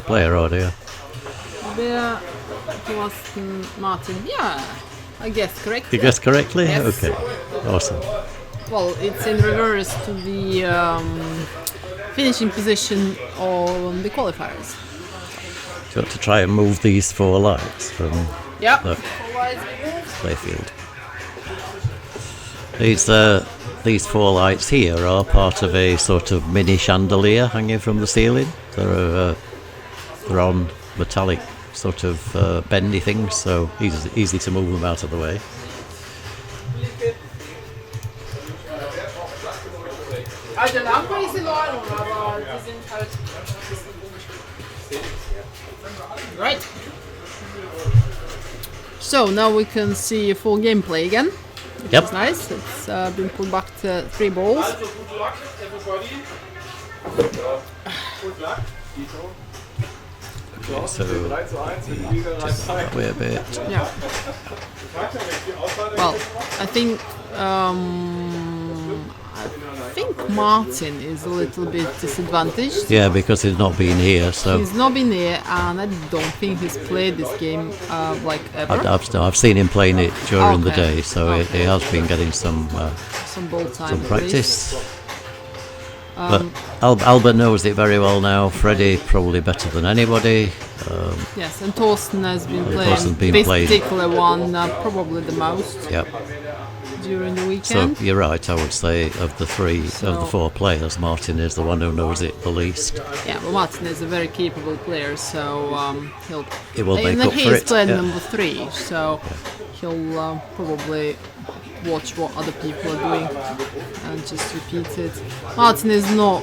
Player order, yeah. Wer Torsten Martin. Yeah, I guessed correctly. You guessed correctly? Yes. Okay, awesome. Well, it's in reverse to the finishing position on the qualifiers. Do you want to try and move these 4 lights from the playfield? These 4 lights here are part of a sort of mini chandelier hanging from the ceiling. They're on metallic sort of bendy things, so easy to move them out of the way. Right. So now we can see full gameplay again. Yep. It's nice. It's been pulled back to 3 balls. Okay, so just that way a bit. Yeah. Well, I think Martin is a little bit disadvantaged. Yeah, because he's not been here, so He's not been here, and I don't think he's played this game like ever. I've seen him playing it during the Okay. day, so he has been getting some Ball time. at practice. least. But Albert knows it very well now. Freddie probably better than anybody. Yes, and Torsten has been Torsten's playing been this playing. particular one probably the most Yep. during the So weekend. you're right. I would say of the 4 players, Martin is the one who knows it the least. Yeah, well, Martin is a very capable player, so He will make and up for he's it. playing Yeah. number 3, so he'll probably watch what other people are doing and just repeat it. Martin is not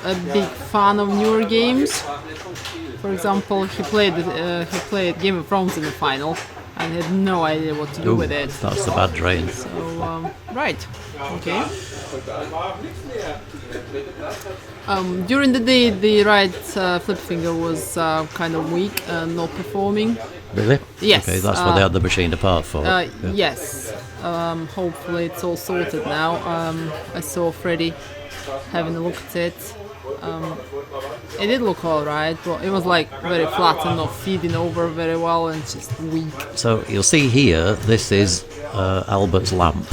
a big fan of newer games. For example, he played Game of Thrones in the final and had no idea what to do Ooh, with it. that's the bad drain. So right, okay. During the day, the right flip finger was kind of weak and not performing. Really? Yes. Okay, that's what they had the machine apart for. Yeah. Yes. Hopefully it's all sorted now. I saw Freddie having a look at it. It did look alright, but it was like very flat and not feeding over very well and just weak. So you'll see here, this is Albert's lamp.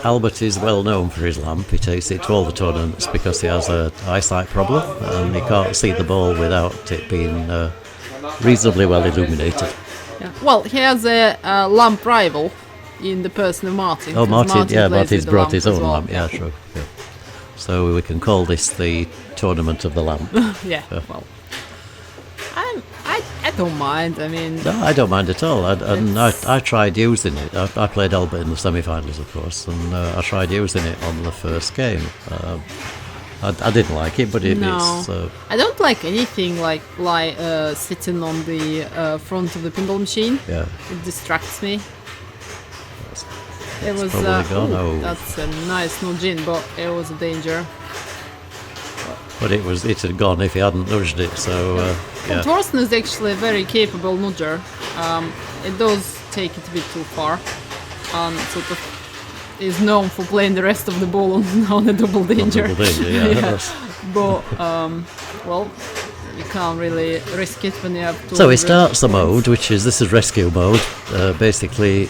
Albert is well known for his lamp. He takes it to all the tournaments because he has an eyesight problem and he can't see the ball without it being reasonably well illuminated. Yeah. Well, he has a lamp rival in the person of Martin. Oh, 'cause Martin's plays with the brought his as own well. lamp. Yeah, true. Yeah. So we can call this the tournament of the lamp. Yeah. Well, I don't mind. I mean, No, I don't mind at all. I tried using it. I played Albert in the semi-finals, of course, and I tried using it on the first game. I didn't like it, but no, it's... I don't like anything like sitting on the front of the pinball machine. yeah. It distracts me. It was probably gone. Oh. that's a nice nudge-in, but it was a danger. But it had gone if he hadn't nudged it, so yeah. Torsten is actually a very capable nudger. It does take it a bit too far, and sort of is known for playing the rest of the ball on a double danger. Double danger, yeah. Yeah. But well, you can't really risk it when you have to. So he starts the mode, this is rescue mode. Basically,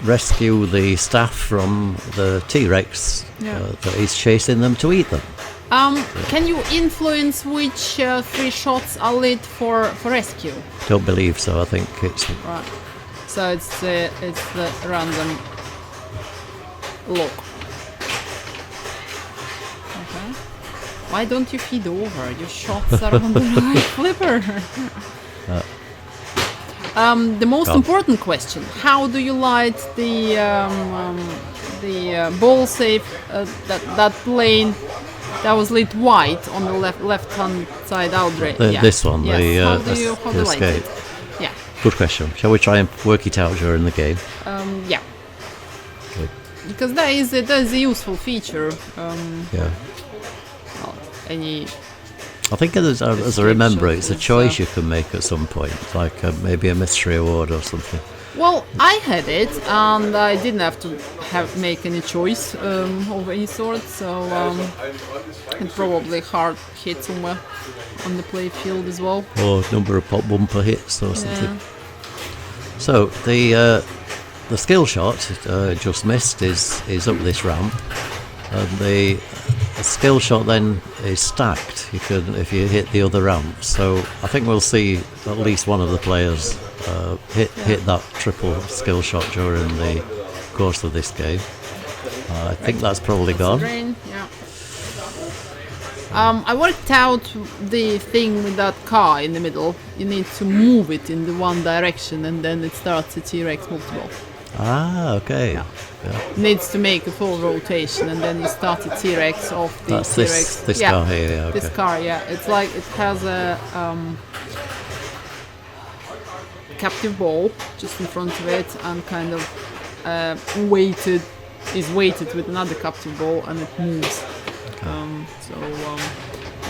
rescue the staff from the T-Rex that is chasing them to eat them. Can you influence which 3 shots are lit for rescue? Don't believe so. I think it's Right. So it's the random look. Okay. Why don't you feed over? Your shots are on the right flipper. The most important question: how do you light the ball safe? That lane that was lit white on the left-hand side out. this one. Yes. How do you the light escape. it? Yeah. Good question. Shall we try and work it out during the game? Yeah. Okay. Because that is a useful feature. Yeah. Well, any. I think as I remember, it's a choice you can make at some point, like maybe a mystery award or something. Well, I had it, and I didn't have to make any choice of any sort, so it probably hard hit somewhere on the play field as well. Or number of pop bumper hits or something. So the skill shot just missed is up this ramp, and the skill shot then is stacked. You can if you hit the other ramp. So I think we'll see at least one of the players hit that triple skill shot during the course of this game. I think that's probably gone. Green, yeah. I worked out the thing with that car in the middle. You need to move it in the one direction, and then it starts a T-Rex multiple. Ah, okay. Yeah. Needs to make a full rotation, and then you start a T-Rex off the That's T-Rex. this car here, yeah, okay. This car, yeah. It's like it has a captive ball just in front of it, and kind of weighted with another captive ball, and it moves. And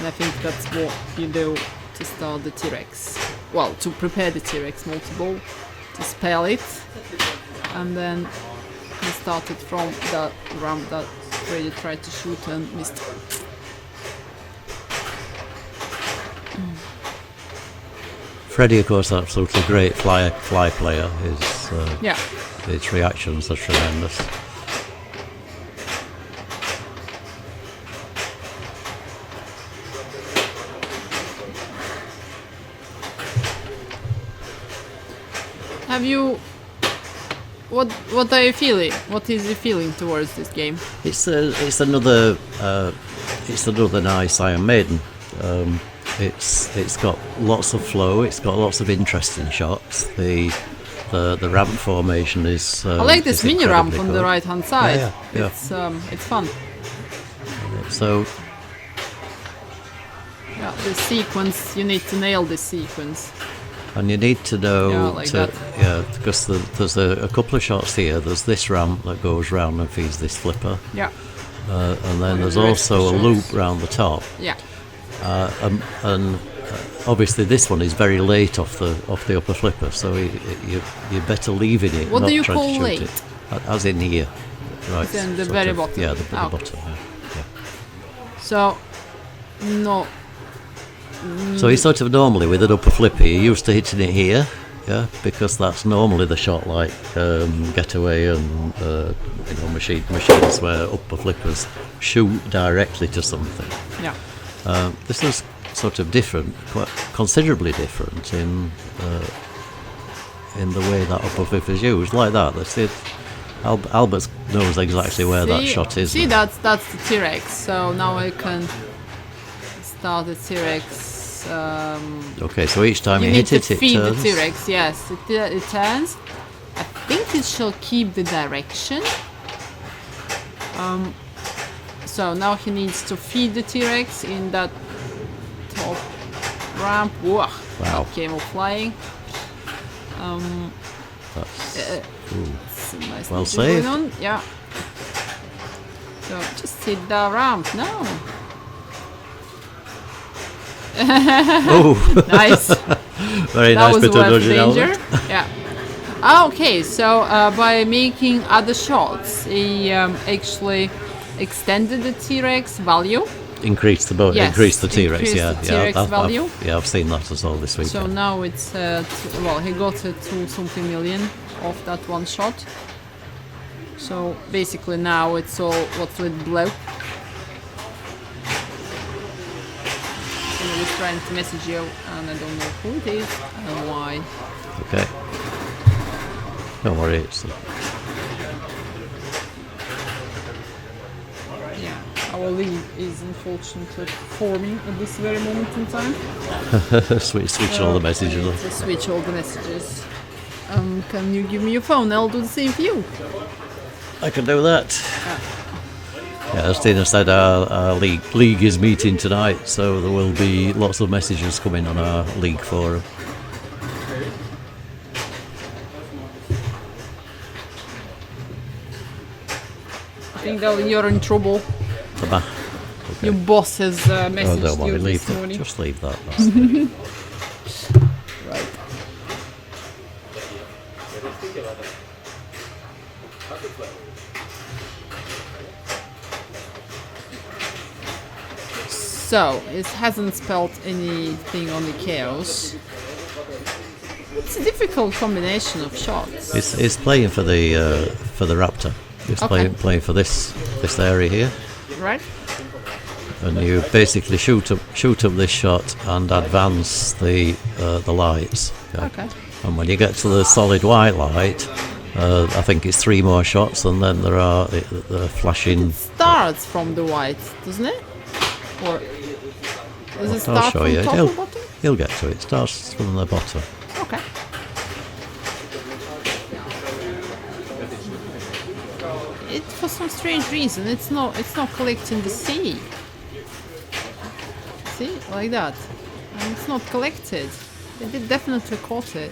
I think that's what you do to start the T-Rex. Well, to prepare the T-Rex multi-ball, to spell it, and then you start it from the ramp that Freddy tried to shoot and missed. Freddy, of course, absolutely great fly player. His reactions are tremendous. Have you? What are you feeling? What is your feeling towards this game? It's another nice Iron Maiden. It's got lots of flow. It's got lots of interesting shots. The ramp formation is. I like this mini ramp on good. the right hand side. Yeah. It's fun. So. Yeah, the sequence. You need to nail this sequence. And you need to know because there's a couple of shots here. There's this ramp that goes round and feeds this flipper. Yeah. And then there's also a loop round the top. Yeah. And obviously this one is very late off the upper flipper, so you're better leaving it. What not do you trying call to shoot late? It. As in here, right? It's in the very bottom. Yeah, the bottom. Yeah. So, no. So he's sort of normally with an upper flipper, you're used to hitting it here, yeah, because that's normally the shot like Getaway and machines where upper flippers shoot directly to something. Yeah. This is sort of different, quite considerably different in the way that upper flipper is used, like that. That's it. Albert knows exactly where that shot is. See, that's the T-Rex. So now I can start the T-Rex. Okay, so each time you hit it, it turns. feed the T-Rex. Yes, it turns. I think it shall keep the direction. So now he needs to feed the T-Rex in that top ramp. Whoa, wow! That came off flying. That's Nice well saved. going on. Yeah. So just hit the ramp. No. Oh, Nice. Very That nice was bit of worth dodging danger. element. Yeah. Okay, so by making other shots, he actually extended the T-Rex value. Increase the Yes, increase the T-Rex. increase Yeah, the T-Rex value. I've seen that as well this week. So now it's he got it to something million off that one shot. So basically now it's all what's with below. Someone is trying to message you, and I don't know who it is and why. Okay. Don't worry. Yeah, our lead is unfortunately forming at this very moment in time. switch all the messages on. To switch all the messages. Can you give me your phone? I'll do the same for you. I can do that. Yeah, as Tina said, our league is meeting tonight, so there will be lots of messages coming on our league forum. I think that you're in trouble. Okay. Your boss has messaged don't worry, you leave this that. morning. Just leave that. That's Right. So it hasn't spelled anything on the chaos. It's a difficult combination of shots. It's playing for the raptor. It's Okay. playing for this area here, Right? and you basically shoot up this shot and advance the lights. Okay. And when you get to the solid white light, I think it's 3 more shots, and then there are the flashing. Starts from the white, doesn't it? Or does it I'll start show from you. top or bottom? You'll get to it. It starts from the bottom. Okay. It, for some strange reason, it's not collecting the sea. See, like that, and it's not collected. It definitely caught it,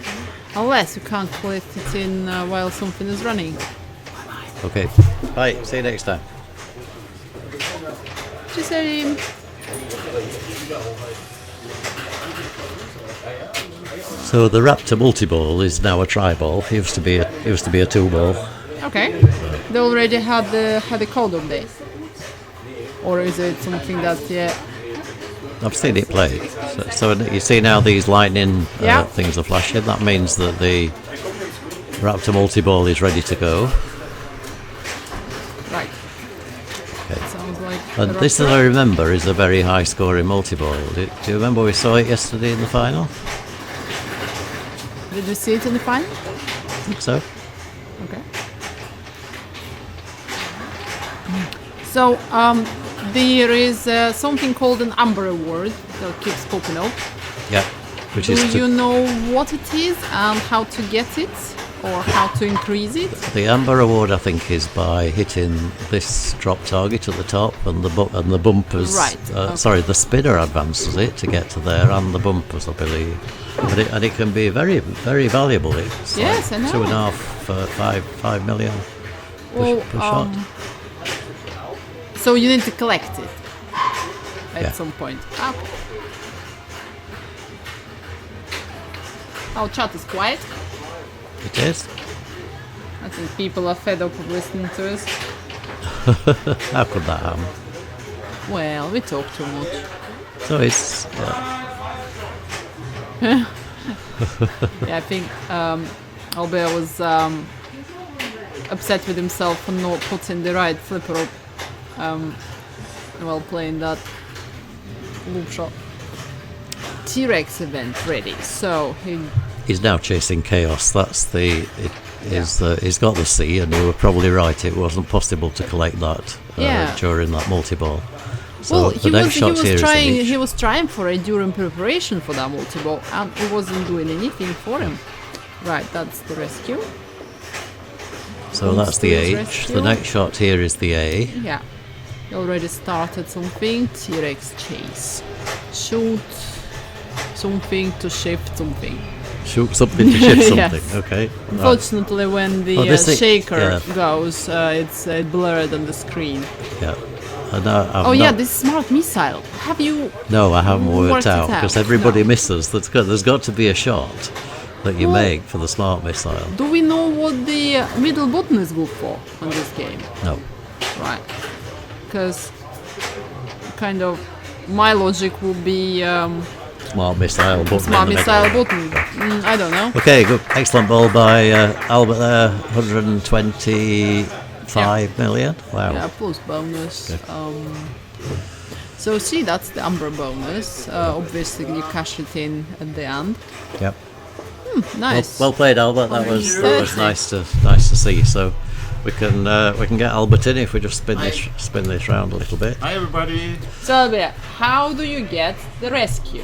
unless you can't collect it in while something is running. Okay. Bye. See you next time. Just say, So the Raptor multi-ball is now a tri-ball. It used to be a 2-ball. okay, they already had the code update, or is it something that I've seen it played. So you see now these lightning Yeah. things are flashing. That means that the Raptor multi-ball is ready to go. right? Okay. Sounds like. And a this, raptor. as I remember, is a very high-scoring multi-ball. Do you remember we saw it yesterday in the final? Did you see it in the final? I think so. Okay. So there is something called an Amber Award that keeps popping up. Yeah. Which Do is you know what it is and how to get it, or how to increase it? the Amber Award, I think, is by hitting this drop target at the top, and the bumpers. Right, okay. Sorry, the spinner advances it to get to there, and the bumpers, I believe. And it can be very, very valuable. It's Yes, I know. 2.5, 5 million Well, per shot. So you need to collect it at Yeah. some point. Okay. Our chat is quiet. It is. I think people are fed up of listening to us. How could that happen? Well, we talk too much. So it's Yeah, I think Albert was upset with himself for not putting the right flipper up while playing that loop shot. T-Rex event ready, so he's now chasing chaos. That's he's got the C, and you were probably right. It wasn't possible to collect that Yeah. during that multi-ball. So well, the next shot here is the H. he was trying for it during preparation for that multi-ball, and it wasn't doing anything for him. Right, that's the rescue. So that's the Monsters H. rescue. The next shot here is the A. Yeah, he already started something. T-Rex chase. Shoot something to shift something. Shoot something to shift Yes. something. Okay. Right. Unfortunately, when the Oh, this thing- shaker yeah. goes, it's blurred on the screen. Yeah. And I've Oh yeah, not- this smart missile. Have you? No, I haven't worked worked it out out. because everybody No. misses. There's got to be a shot that you Well- make for the smart missile. Do we know what the middle button is good for on this game? No. Right. Because kind of my logic would be Smart missile button. smart in the missile middle. button. I don't know. Okay, good. Excellent ball by Albert there. 125 million. Wow. Yeah, plus bonus. So see, that's the Amber bonus. Obviously, you cash it in at the end. Yep. Nice. Well played, Albert. That was 130. nice to see. So we can get Albert in if we just spin this round a little bit. Hi everybody. So, Albert, how do you get the rescue?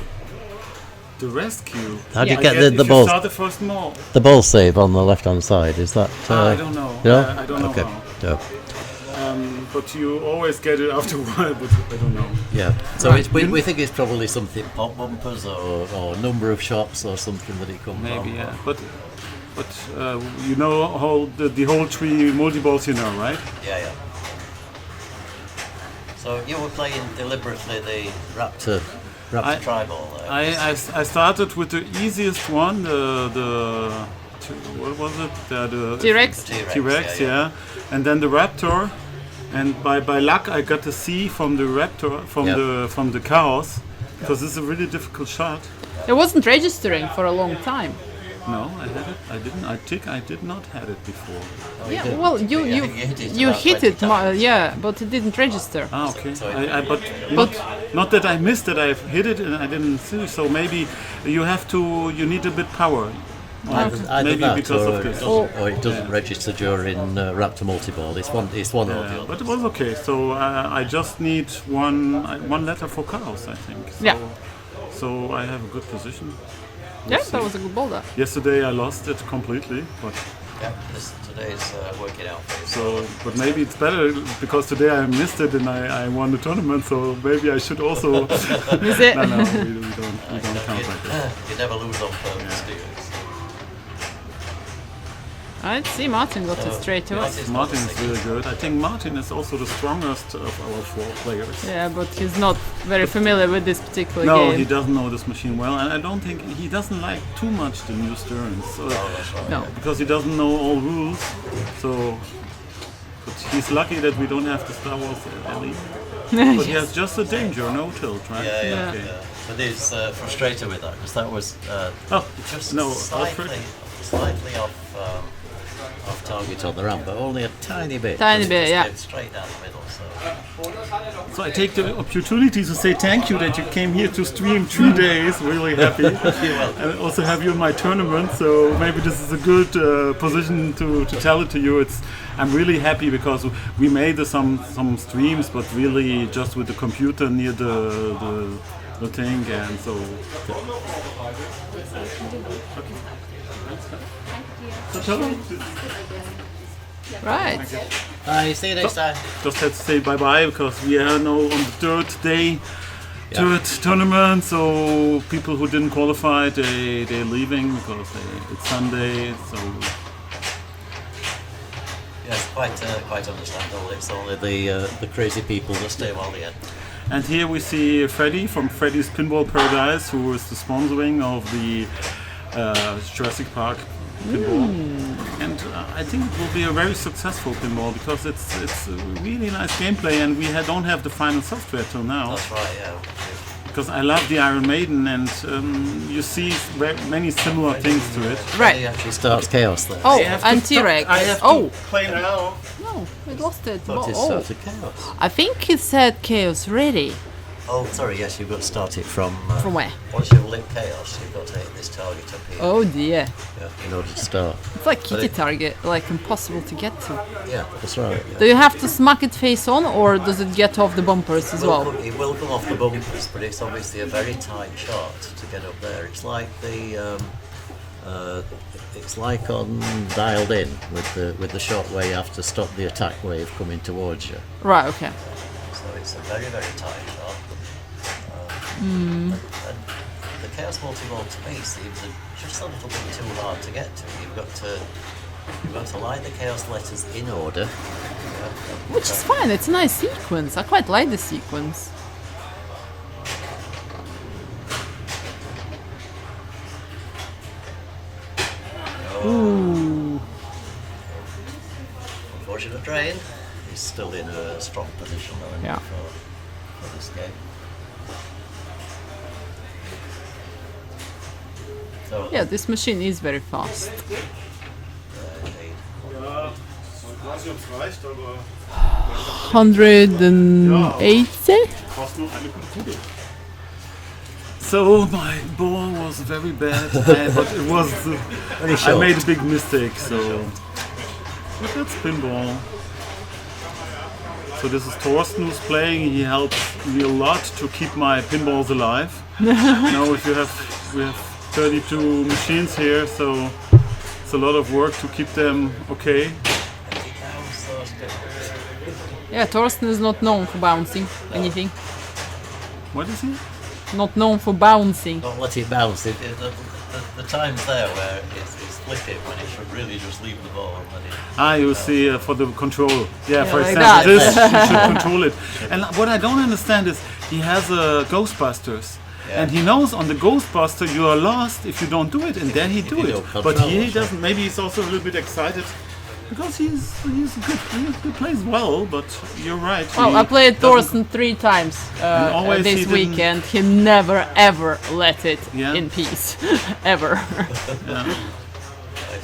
The rescue. How do Yeah. you get If the you ball? start the first mall. The ball save on the left hand side, is that? I don't know. No? I don't know Okay. how. No. But you always get it after a while, but I don't know. Yeah. So Right. we think it's probably something pop bumpers or number of shots or something that it comes from. Maybe, yeah. But you know how the whole tree multi-balls, you know, right? Yeah. So you were playing deliberately the Raptor I- tri-ball there. I started with the easiest one, the what was it? The T-Rex. T-Rex, yeah. And then the Raptor. And by luck, I got to see from the Raptor, from the Chaos, because this is a really difficult shot. It wasn't registering for a long time. No, I had it. I didn't. I think I did not had it before. Yeah, well, you hit it, yeah, but it didn't register. Ah, okay. But not that I missed it. I hit it and I didn't see. So maybe you need a bit power. Either Maybe that because or, of this. or it doesn't register during Raptor multiball. It's one or the other. But it was okay. So I just need one letter for Chaos, I think. So, Yeah. So I have a good position. Yeah, that was a good ball there. Yesterday I lost it completely, but Today's working out for you. so but maybe it's better because today I missed it and I won the tournament. So maybe I should also. Is it? No, we don't count like that. You never lose on purpose, do you? I see Martin got it straight away. Martin is really good. I think Martin is also the strongest of our 4 players. Yeah, but he's not very familiar with this particular No, game. he doesn't know this machine well, and I don't think he doesn't like too much the new Stearns. So, No. because he doesn't know all rules. So, but he's lucky that we don't have the Star Wars LE. But he has just a danger, no tilt, right? Yeah. Okay. But he's frustrated with that because that was just no, slightly off target on the ramp, but only a tiny bit. Tiny bit, yeah. Straight down the middle. So I take the opportunity to say thank you that you came here to stream 3 days. Really happy. And also have you in my tournament. So maybe this is a good position to tell it to you. I'm really happy because we made some streams, but really just with the computer near the thing, and so. Right. See you next time. Just had to say bye-bye because we are now on the third day, third tournament. So people who didn't qualify, they're leaving because it's Sunday. So Yes, quite understandable. It's only the crazy people that stay while the end. and here we see Freddy from Freddy's Pinball Paradise, who is the sponsoring of the Jurassic Park pinball, and I think it will be a very successful pinball because it's a really nice gameplay, and we don't have the final software till now. That's right, yeah. Because I love the Iron Maiden, and you see many similar things to it. He Right. actually starts chaos there. Oh, I have to and stop- T-Rex. I have Oh, to play now. no, we lost it. But it Oh, started chaos. I think it said chaos ready. Oh, sorry, yes, you've got to start it from... From where? Once you've lit chaos, you've got to hit this target up here Oh dear. in order to start. It's like kitty target, like impossible to get to. Yeah, that's right. Do you have to smack it face on, or does it get off the bumpers as well? It will come off the bumpers, but it's obviously a very tight shot to get up there. It's like it's like on Dialed In with the shot where you have to stop the attack wave coming towards you. Right, okay. So it's a very, very tight shot. And the Chaos Multi-Ball to me seems just a little bit too hard to get to. You've got to line the Chaos letters in order. Which is fine, it's a nice sequence. I quite like the sequence. Ooh. Unfortunate drain. He's still in a strong position though Yeah. for this game. So, Yeah, this machine is very fast. indeed. Ich weiß nicht, ob es reicht, aber 180? brauchst nur eine gute Kugel. So my ball was very bad, but it was. I made a big mistake. So, but that's pinball. So this is Torsten who's playing. He helps me a lot to keep my pinballs alive. Now we have 32 machines here, so it's a lot of work to keep them okay. Yeah, Torsten is not known for bouncing anything. What is he? Not known for bouncing. Don't let it bounce. The time's there where it's flipping when it should really just leave the ball and let it. You see for the control. Yeah, for like example, that. this you should control it. And what I don't understand is he has a Ghostbusters, and he knows on the Ghostbuster you are lost if you don't do it, and then he do you it. don't But control here he it. doesn't. Maybe he's also a little bit excited because he's good. He plays well, but you're right. Well, he I played doesn't- Torsten 3 times always he this didn't- weekend. He never ever let it Yeah. in peace, ever. I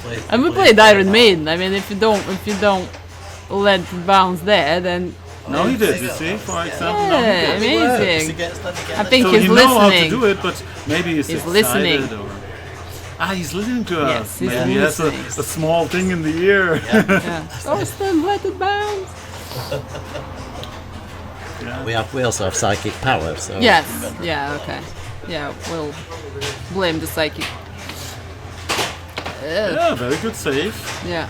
played- And we played Iron Maiden. I mean, if you don't let it bounce there, then No, he did. You see, for example. Yeah, now he I gets- mean, Works. amazing. He gets that again. I think So he's he know how to listening. do it, but maybe he's excited listening. Or, he's listening to Yes, us. he's Maybe he has listening. a small thing in the ear. Yeah. Torsten, let it bounce. We also have psychic power, so Yes. Yeah. Okay. Yeah. We'll blame the psychic. Yeah, very good save. Yeah.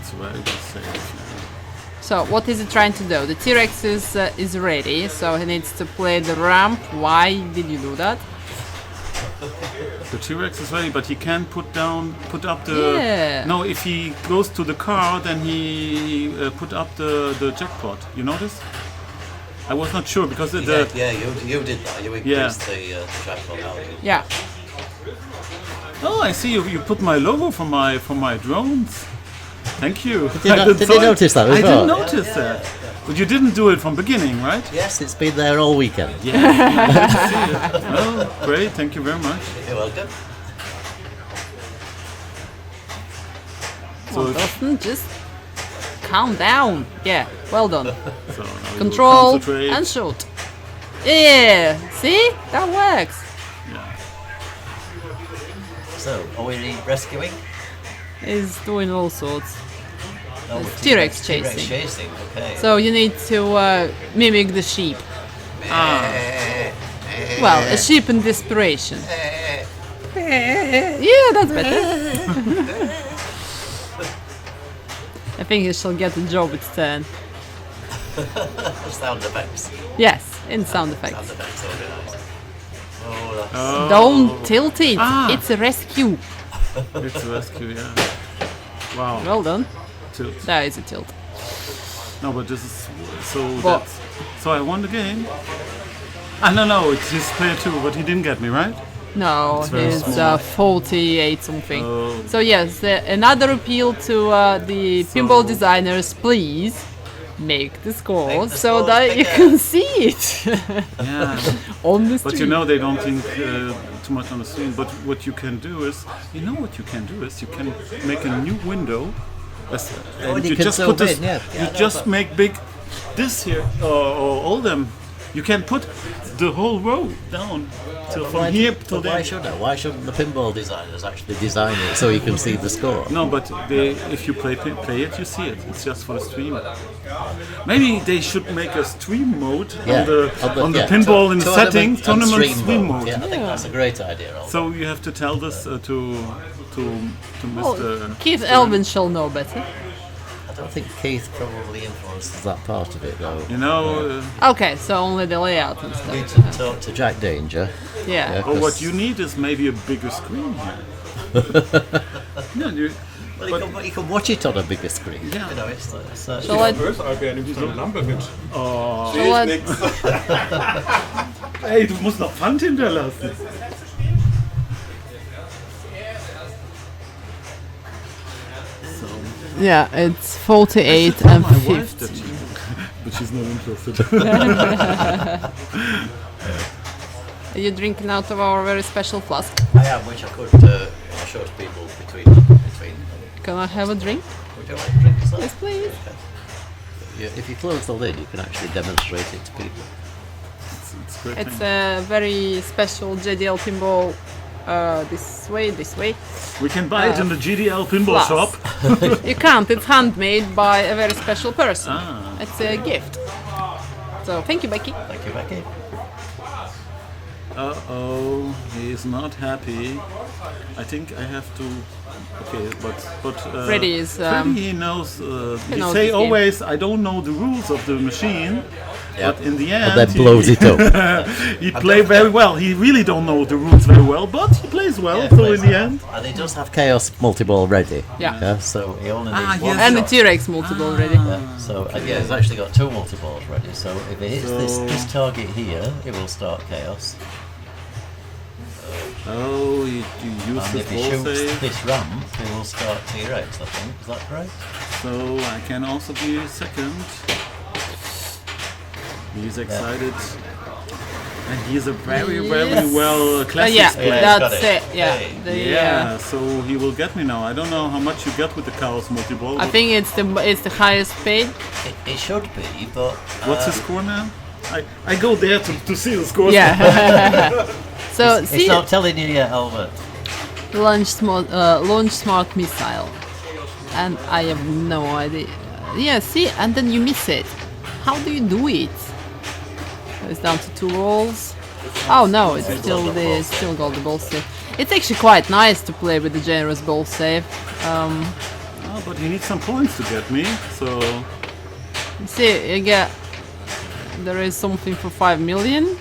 It's a very good save. So what is he trying to do? The T-Rex is ready, so he needs to play the ramp. Why did you do that? The T-Rex is ready, but he can't put up the. Yeah. No, if he goes to the car, then he put up the jackpot. You notice? I was not sure because the. you did that. You increased the jackpot value. Yeah. Oh, I see. You put my logo for my drones. Thank you. Did you notice that as I well? didn't notice that. But you didn't do it from beginning, right? Yes, it's been there all weekend. Oh, great. Thank you very much. You're welcome. So, Torsten, just calm down. Yeah. Well done. so now we will Control concentrate. and shoot. Yeah. See? That works. Yeah. So, are we rescuing? He's doing all sorts. No, It's we're T-Rex T-Rex chasing. chasing, okay. So you need to mimic the sheep. Well, a sheep in desperation. Yeah, that's better. I think he shall get the job its turn. Sound effects. Yes, in sound effects. Sound effects, that'll be nice. Oh, that's... Don't tilt it. Ah. It's a rescue. It's a rescue, yeah. Wow. Well done. Tilt. That is a tilt. No, but this is so. What? So I won the game. No, it's his player too, but he didn't get me right. No, It's very he's small. 48 something. Oh. So yes, another appeal to the pinball designers, please make the score Make the so scores that you bigger. can see it Yeah. on the stream. But you know they don't think too much on the screen. But what you can do is, you can make a new window. And you you can just zoom put this. in, yeah. Yeah, You no, just but- make big this here or all them. You can put the whole row down till from here till Why there. should I? Why shouldn't the pinball designers actually design it so you can see the score? No, but if you play it, you see it. It's just for the stream. Maybe they should make a stream mode on the pinball in the settings, tournament stream mode. Yeah, I think that's a great idea. Also. So you have to tell this to Well, Mr. Keith Elvin shall know better. I don't think Keith probably influences that part of it though. You know, Okay, so only the layout and We need stuff. to talk to Jack Danger. Yeah. or what you need is maybe a bigger screen here. Yeah, Well, you can watch it on a bigger screen. Yeah. You know, it's Shall I, Böse, Alper, nimm so eine Lampe mit. shall I, Ey, du musst noch Pfand hinterlassen. yeah, it's 48 and My wife 50. that she, but she's not interested. Are you drinking out of our very special flask? I am, which I could show to people between. Can I have a drink? Would you like to drink yourself? Yes, please. If you close the lid, you can actually demonstrate it to people. It's great. It's a very special JDL pinball. This way. We can buy it in the GDL pinball Plus. shop. You can't. It's handmade by a very special person. Ah. It's a gift. So thank you, Becky. Thank you, Becky. Uh-oh, he is not happy. I think I have to. Okay, but Freddy is, Freddy, he knows. He knows say this game. always, I don't know the rules of the machine. Yep. But in the end, And then blows it up. he plays very well. He really don't know the rules very well, but he plays well. Yeah, so plays in the well. end, And he does have Chaos multi-ball ready. Yeah. So he only needs one. yes. And the shot. T-Rex multiple already. Yeah, so yeah, he's actually got two multi-balls ready. So if it hits this target here, it will start Chaos. Oh, you use And this if he ball shoots save. this ramp, he will start T-Rex, I think. Is that correct? So I can also be second. He's excited. And he's a very well classics yeah, player. that's got it. it. Yeah, Hey. the, Yeah, so he will get me now. I don't know how much you get with the Chaos multi-ball. I think it's the highest paid. It should be, but... What's his score now? I go there to see the score. Yeah. So see, It's not telling you yet, Albert. launch smart missile, and I have no idea. Yeah, see, and then you miss it. How do you do it? It's down to 2 rolls. Oh no, it's still got the ball save. It's actually quite nice to play with the generous ball save. Oh, but he needs some points to get me. So See, you get there is something for 5 million.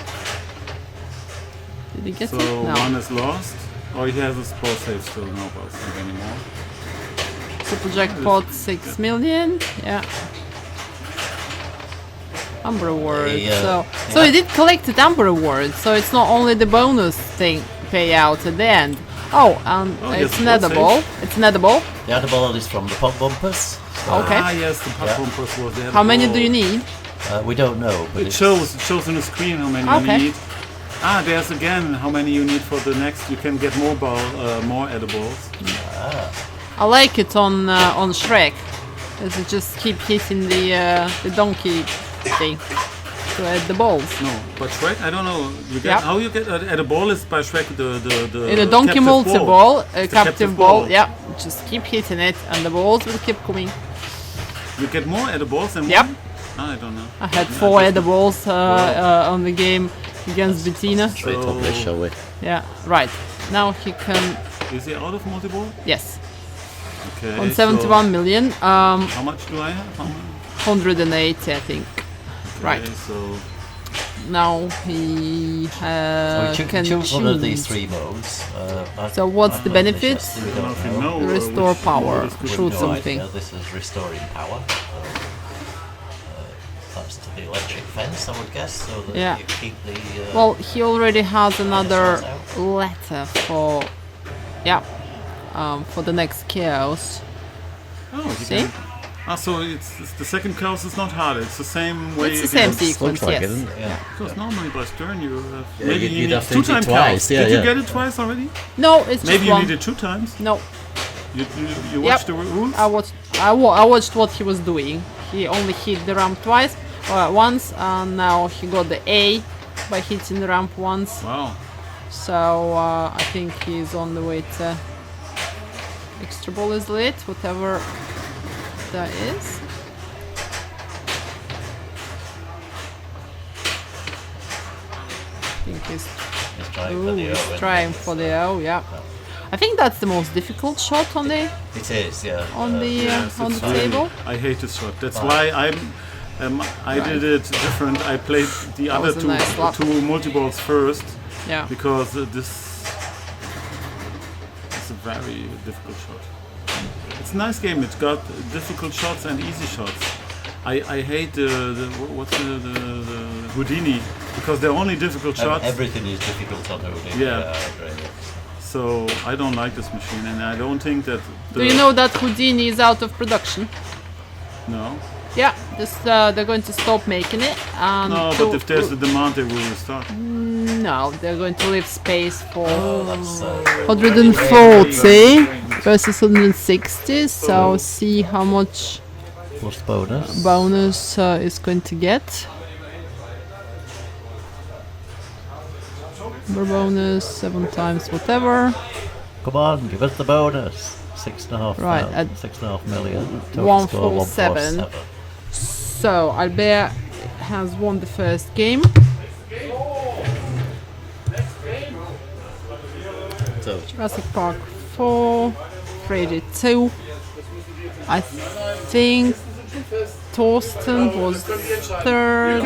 Did he get it? No. one is lost. Oh, he has a ball save still. No ball save anymore. Super jackpot 6 million. Yeah. Amber award. So he did collect the Amber award. So it's not only the bonus thing payout at the end. Oh, and it's yes, ball netable. It's netable. The other ball is from the pop bumpers. So Okay. Ah, yes, the pop bumpers was there. How many do you need? we don't know, but It shows on the screen how many Okay. you need. Ah, there's again how many you need for the next. You can get more edibles. I like it on Shrek. Does it just keep hitting the donkey thing to add the balls? No, but Shrek, I don't know. You get Yeah. how you get edible is by Shrek the In a donkey captive multi ball. ball, a It's the captive ball. Yeah, just keep hitting it, and the balls will keep coming. You get more edibles than Yep. one? Ah, I don't know. I had 4 edibles on the game against Bettina. straight up this, shall we? Yeah, right. Now he can. Is he out of multi-ball? Yes, Okay. on 71 million. How much do I have? How much? 180, I think. Right. Okay, so Now he can choose one of these choose. 3 modes. So what's I'm the not benefit? interested, we I don't know if you don't know. know. Restore which power. mode is good. Shoot No something. idea. This is restoring power. That's to the electric fence, I would guess, so that Yeah. you keep the... Well, he already has another letter for, yeah, for the next chaos. Oh, you See? can. Ah, so it's the second chaos is not hard. It's the same way. It's the same again. sequence, Looks like yes. it, isn't it? Yeah. Because normally by turn you have Yeah, maybe you'd you need have to 2 hit it times twice, chaos. yeah, Did you yeah. get it twice already? No, it's just Maybe you one. need it 2 times. No, You Yep. watched the rules. I watched what he was doing. He only hit the ramp once, and now he got the A by hitting the ramp once. Wow. So I think he's on the way to extra ball is lit, whatever that is. I think he's He's trying for the O. isn't he? trying for the O, yeah. I think that's the most difficult shot on the It is, yeah. Yes, on it's the really- table. I hate this shot. That's why I did it different. I played the other was a nice slap. two multi-balls first Yeah. because this is a very difficult shot. It's a nice game. It's got difficult shots and easy shots. I hate the Houdini because they're only difficult shots. Everything is difficult on Houdini. Yeah. I agree. So I don't like this machine, and I don't think that. Do you know that Houdini is out of production? No. Yeah, just they're going to stop making it. And No, but if there's a demand, they will restart. no, they're going to leave space for That's 140 versus 160. So see how much plus bonus. bonus is going to get. Number bonus 7 times whatever. Come on, give us the bonus. 6.5 Right, thousand, at 6.5 million. Total 147. score 147. So Albert has won the first game. So Jurassic Park 4, Freddy 2. I think Torsten was third.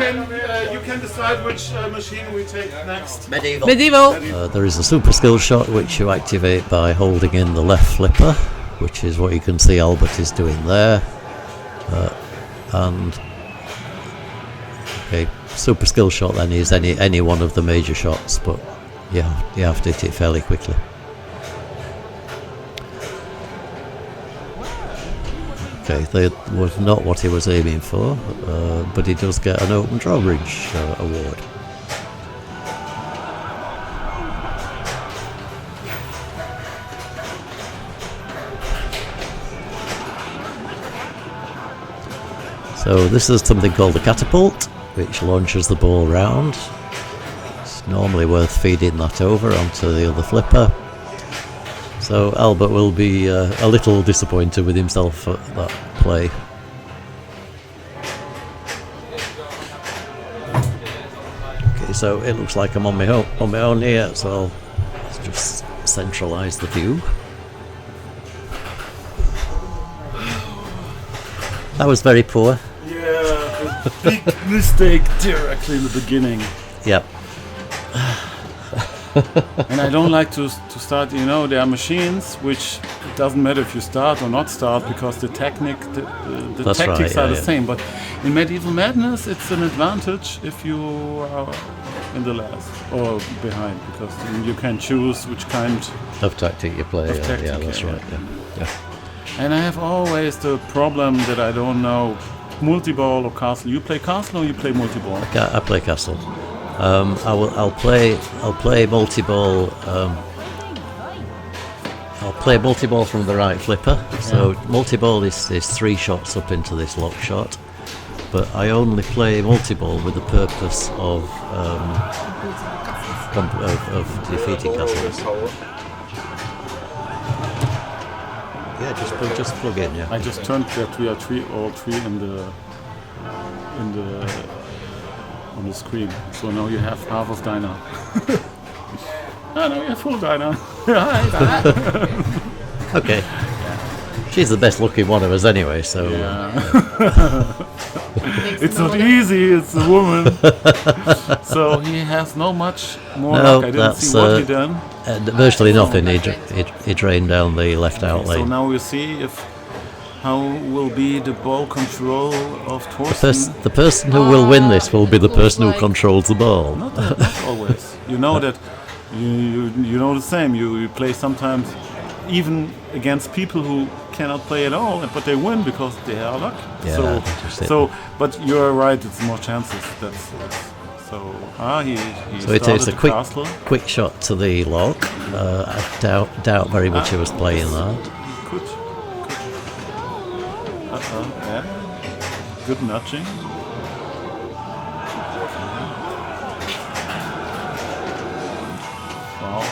You can decide which machine we take next. medieval. Medieval. There is a super skill shot which you activate by holding in the left flipper, which is what you can see Albert is doing there. And okay, super skill shot then is any one of the major shots, but you have to hit it fairly quickly. Okay, that was not what he was aiming for, but he does get an open drawbridge award. So this is something called the catapult, which launches the ball round. It's normally worth feeding that over onto the other flipper. So Albert will be a little disappointed with himself at that play. Okay, so it looks like I'm on my own here, so let's just centralise the view. That was very poor. Yeah, a big mistake directly in the beginning. Yep. And I don't like to start, there are machines which it doesn't matter if you start or not start because the technique, the tactics are the same. But in Medieval Madness, it's an advantage if you are in the last or behind because you can choose which kind of tactic you play. Yeah, that's right. Yeah. And I have always the problem that I don't know multi-ball or castle. You play castle or you play multi-ball? I play castle. I'll play multi-ball. I'll play multi-ball from the right flipper. So multi-ball is 3 shots up into this lock shot, but I only play multi-ball with the purpose of defeating castles. Yeah, just plug in. Yeah. I just turned that we are all three on the screen. So now you have half of Dinah. Oh, no, you have full Dinah. Hi, Dinah. Okay. She's the best looking one of us anyway, so... Yeah. It's not easy, it's a woman. So he has no much more luck. I didn't see what he done. Virtually nothing. He drained down the left out lane. So now we see how will be the ball control of Torsten. The person who will win this will be the person who controls the ball. Not always. You know that. You know the same. You play sometimes even against people who cannot play at all, but they win because they are luck. Yeah, but you're right. It's more chances. He takes a castle. quick shot to the lock. I doubt very much he was playing that. Yeah. Good nudging. Wow.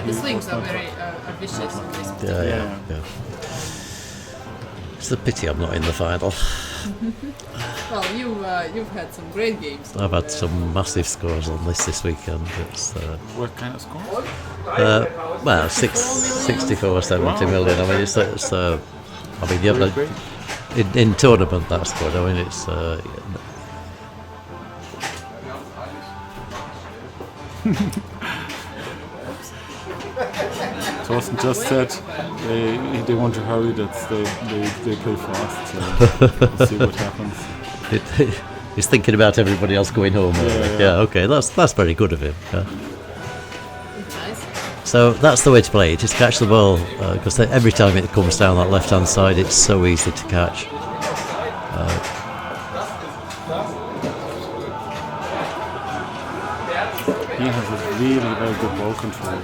The swings are very vicious. Yeah. It's a pity I'm not in the final. Well, you've had some great games. I've had some massive scores on this weekend. It's what kind of score? Well, 64, 70 million. I mean, it's I mean, you have in tournament that's good. I mean, it's. Torsten just said they want to hurry, that they play fast, so we'll see what happens. He's thinking about everybody else going home. Yeah, okay, that's very good of him. Yeah. Nice. So that's the way to play it, just catch the ball, because every time it comes down that left-hand side, it's so easy to catch. He has a really very good ball control.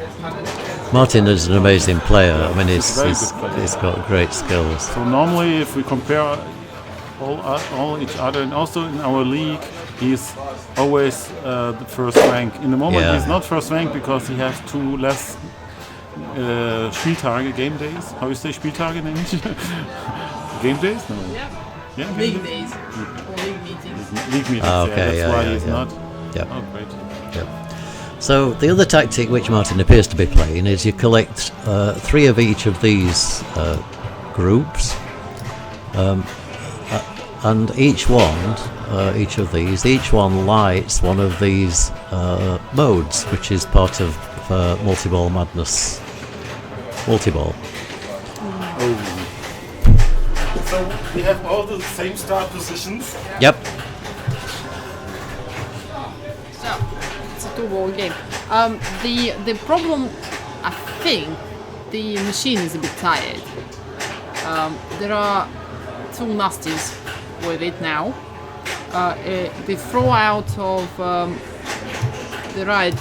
Martin is an amazing player. I mean, he's got great skills. So normally, if we compare all each other, and also in our league, he's always the first rank. In the moment, he's not first rank because he has 2 less Spieltage, game days. How you say Spieltage in English? Game days? No. Yeah. League days or league meetings. League meetings. That's why he's not. Yeah. Oh, great. Yep. So the other tactic which Martin appears to be playing is you collect 3 of each of these groups, and each one lights one of these modes, which is part of multi-ball madness. Multi-ball. Oh. So we have all the same start positions. Yep. two-ball game. The problem, I think, the machine is a bit tired. There are two nasties with it now. The throw out of the right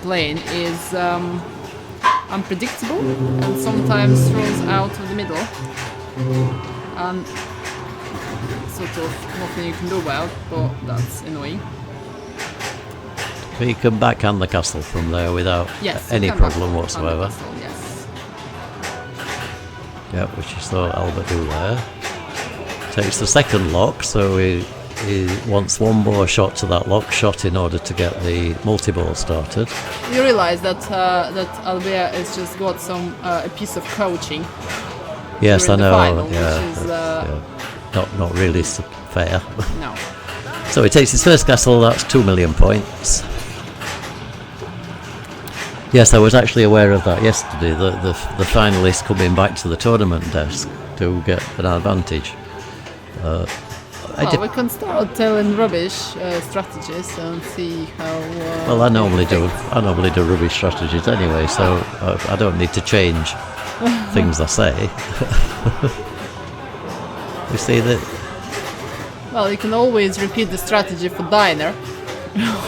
lane is unpredictable and sometimes throws out of the middle, and sort of nothing you can do about, but that's annoying. But you can backhand the castle from there without Yes, any you can problem backhand whatsoever. the castle, yes. Yeah, which you saw Albert do there. Takes the second lock, so he wants one more shot to that lock shot in order to get the multi-ball started. You realise that Albert has just got a piece of coaching. Yes, I during the know. final, Yeah, which is not really fair. no. So he takes his first castle. That's 2 million points. Yes, I was actually aware of that yesterday. The finalists coming back to the tournament desk to get an advantage. We can start telling rubbish strategies and see how. Well, I normally do rubbish strategies anyway, so I don't need to change things I say. You see that? Well, you can always repeat the strategy for diner.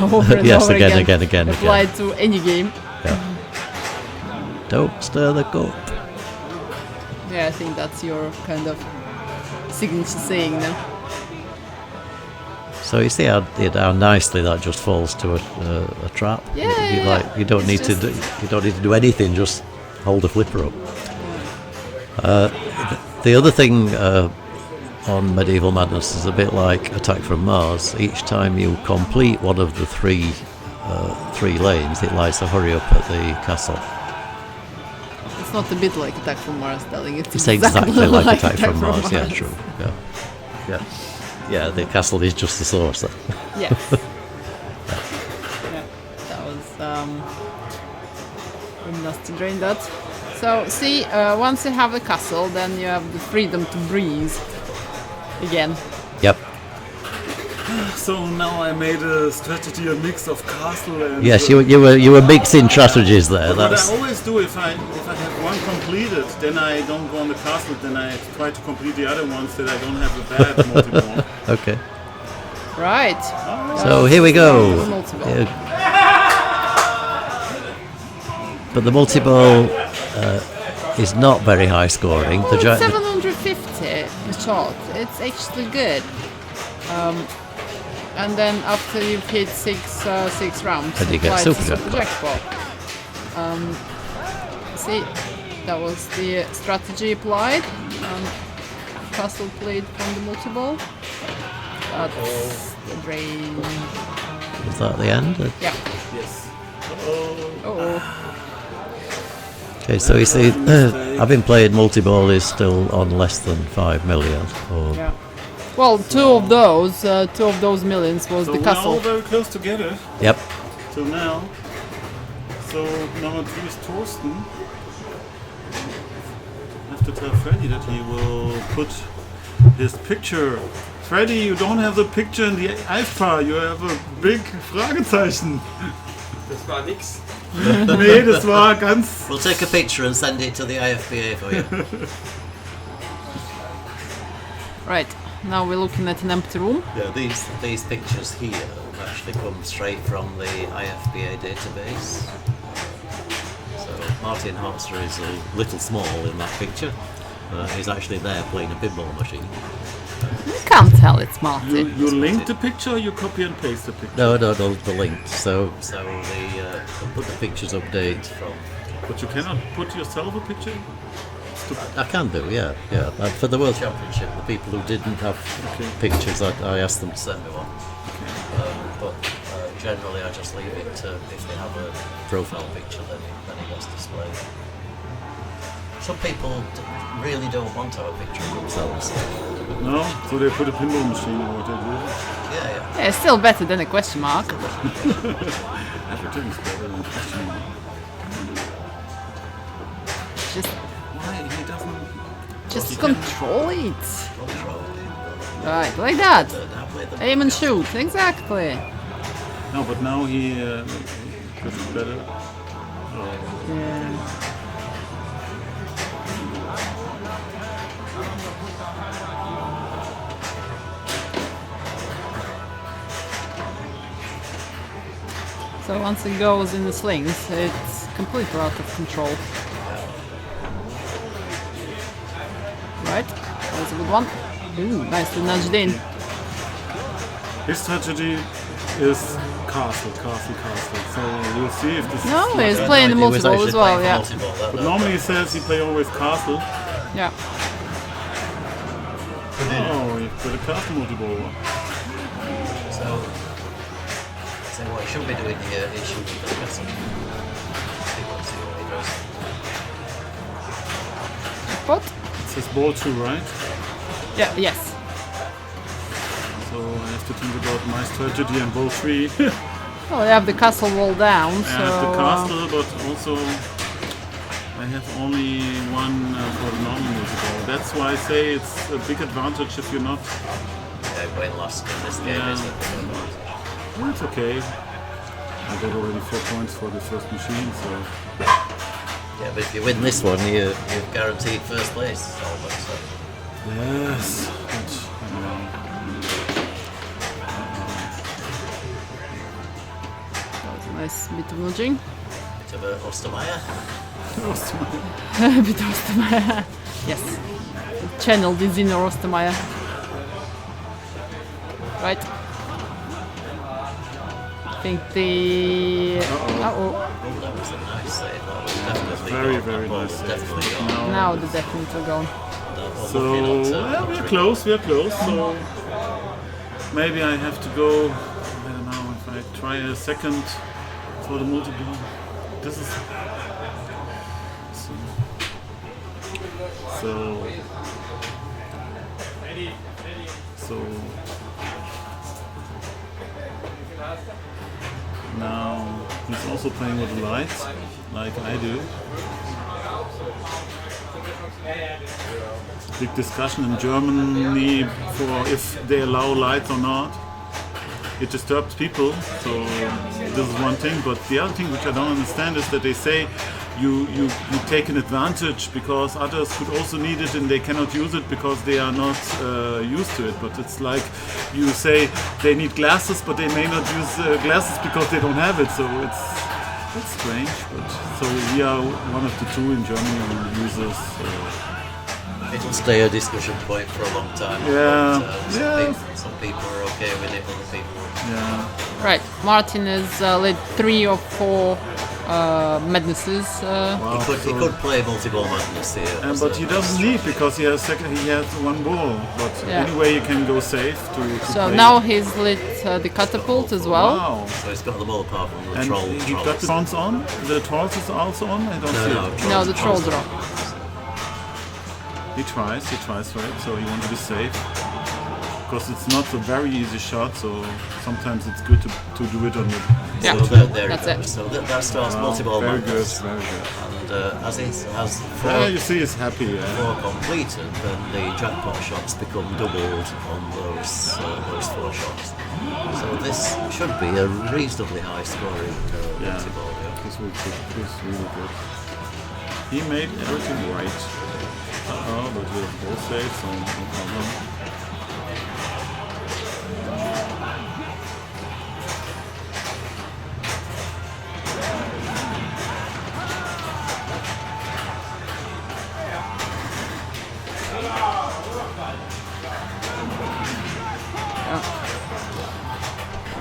Over and Yes, over again. Applied to any game. Yeah. Don't stir the cup. Yeah, I think that's your kind of signature saying now. So you see how nicely that just falls to a trap. You don't need to do anything. Just hold the flipper up. The other thing on Medieval Madness is a bit like Attack from Mars. Each time you complete one of the three lanes, it lights a hurry up at the castle. It's not a bit like Attack from Mars, darling. It's exactly like Attack from Mars. Yeah, true. Yeah, the castle is just the source. Yes. Yeah, that was really nice to drain that. So see, once you have the castle, then you have the freedom to breathe again. Yep. So now I made a strategy, a mix of castle and... Yes, you were mixing strategies there. What I always do, if I have one completed, then I don't go on the castle, then I try to complete the other ones that I don't have a bad multi-ball. Okay. Right. So here we go. Multi-ball. But the multi-ball is not very high scoring. The 750 shot. It's actually good. And then after you've hit six rounds, and you get applies super the jackpot. See, that was the strategy applied. Castle played from the multi-ball. That's the drain. Was that the end? Yeah. Yes. Oh. Oh. Okay, so you see, having played multi-ball is still on less than 5 million. Or Yeah. Well, two of those millions was So the we're castle. all very close together Yep. till now. So number 3 is Torsten. I have to tell Freddy that he will put his picture. Freddy, you don't have the picture in the Alpha, you have a big Fragezeichen. Das war nix. Nee, das war ganz... We'll take a picture and send it to the IFBA for you. Right. Now we're looking at an empty room. Yeah, these pictures here actually come straight from the IFBA database. So Martin Hotze is a little small in that picture. He's actually there playing a pinball machine. You can't tell it's Martin. You link the picture or you copy and paste the picture? No, the link. So they put the pictures update from. But you cannot put yourself a picture? I can do, yeah. For the World Championship, the people who didn't have pictures, I asked them to send me one. But generally, I just leave it to, if they have a profile picture, then it gets displayed. Some people really don't want to have a picture of themselves. No? So they put a pinball machine or what they do? Yeah. Yeah, it's still better than a question mark. Everything is better than a question mark. Just Why? He doesn't... control it. Right, like that. Aim and shoot. Exactly. No, but now he gets it better. Oh. Yeah. So once it goes in the slings, it's completely out of control. Right, that was a good one. Ooh, nicely nudged in. His strategy is castle. So we'll see if this No, is... he's playing the He was multi-ball actually as well, playing yeah. multi-ball, But normally he says he play always castle. Yeah. Oh, he played a castle multi-ball. So what he should be doing here is shooting the castle. See what he does. What? It's his ball too, right? Yeah, yes. So I have to think about my strategy and ball 3. Well, you have the castle wall down, I so... have the castle, but also I have only one for the normal multi-ball. That's why I say it's a big advantage if you're not... Yeah, going last in this game Yeah. is a good advantage. Well, it's okay. I got already 4 points for the first machine, so... Yeah, but if you win this one, you're guaranteed first place. Almost, so. Yes, but I don't know. That was a nice bit of nudging. Bit of a Ostermeier. A bit of Ostermeier. Yes. Channel the inner Ostermeier. Right. I think the... Uh-oh. Oh, that was a nice save. That was definitely Very, gone. very That ball nice was save. definitely But gone. Now the definitely are gone. So, yeah, we're close, so maybe I have to go, I don't know, if I try a second for the multi-ball. This is... So now he's also playing with the lights, like I do. Big discussion in Germany for if they allow lights or not. It disturbs people, so this is one thing. But the other thing which I don't understand is that they say you take an advantage because others could also need it and they cannot use it because they are not used to it. But it's like you say they need glasses, but they may not use glasses because they don't have it. So it's strange. But so we are one of the 2 in Germany who uses. It'll stay a discussion point for a long time. Yeah. But, some people are okay with it, other people. Yeah. Right, Martin has led 3 or 4 madnesses. He could play multi-ball madness here. But he doesn't need because he has 1 ball. But Yeah. anyway, you can go safe to So play. now he's lit the catapult as well. Wow. So he's got them all apart from the And troll. he got the trolls on? The trolls is also on? I don't see it. No, the troll drop. He tries right, so he wants to be safe. Because it's not a very easy shot, so sometimes it's good to do it on the... Yeah. So there That's it goes. it. So that starts multi-ball Very good, madness. very good. And as it has Yeah, you see he's happy, yeah. 4 completed, then the jackpot shots become doubled on those 4 shots. So this should be a reasonably high scoring Yeah. multi-ball. Yeah. This was really good. He made everything right. But we have both saves, so no problem.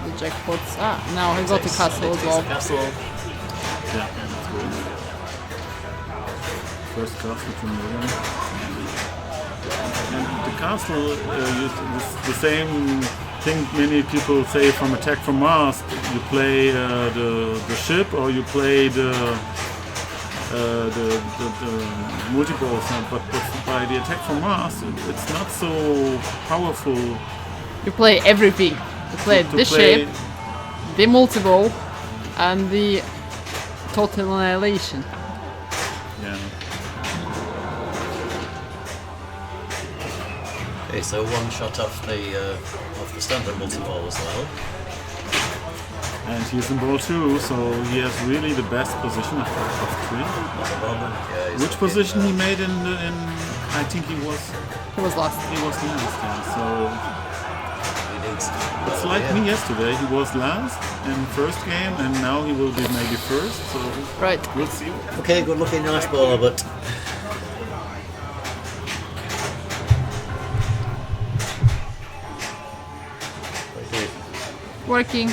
The jackpots. Now he got the castle as well. Castle. Yeah, that's good. First castle from Medaillon. And the castle is the same thing many people say from Attack from Mars. You play the ship or you play the multi-balls, but by the Attack from Mars it's not so powerful. You play everything. You play to the play- ship, the multi-ball, and the total annihilation. Yeah. Okay, so 1 shot off the standard multi-ball as well. And he's in ball 2, so he has really the best position of 3. Which position he made in I think he was last. last, yeah. So it's like me yesterday. He was last in first game, and now he will be maybe first. So Right. we'll see. Okay, good looking, nice ball, Albert. Working.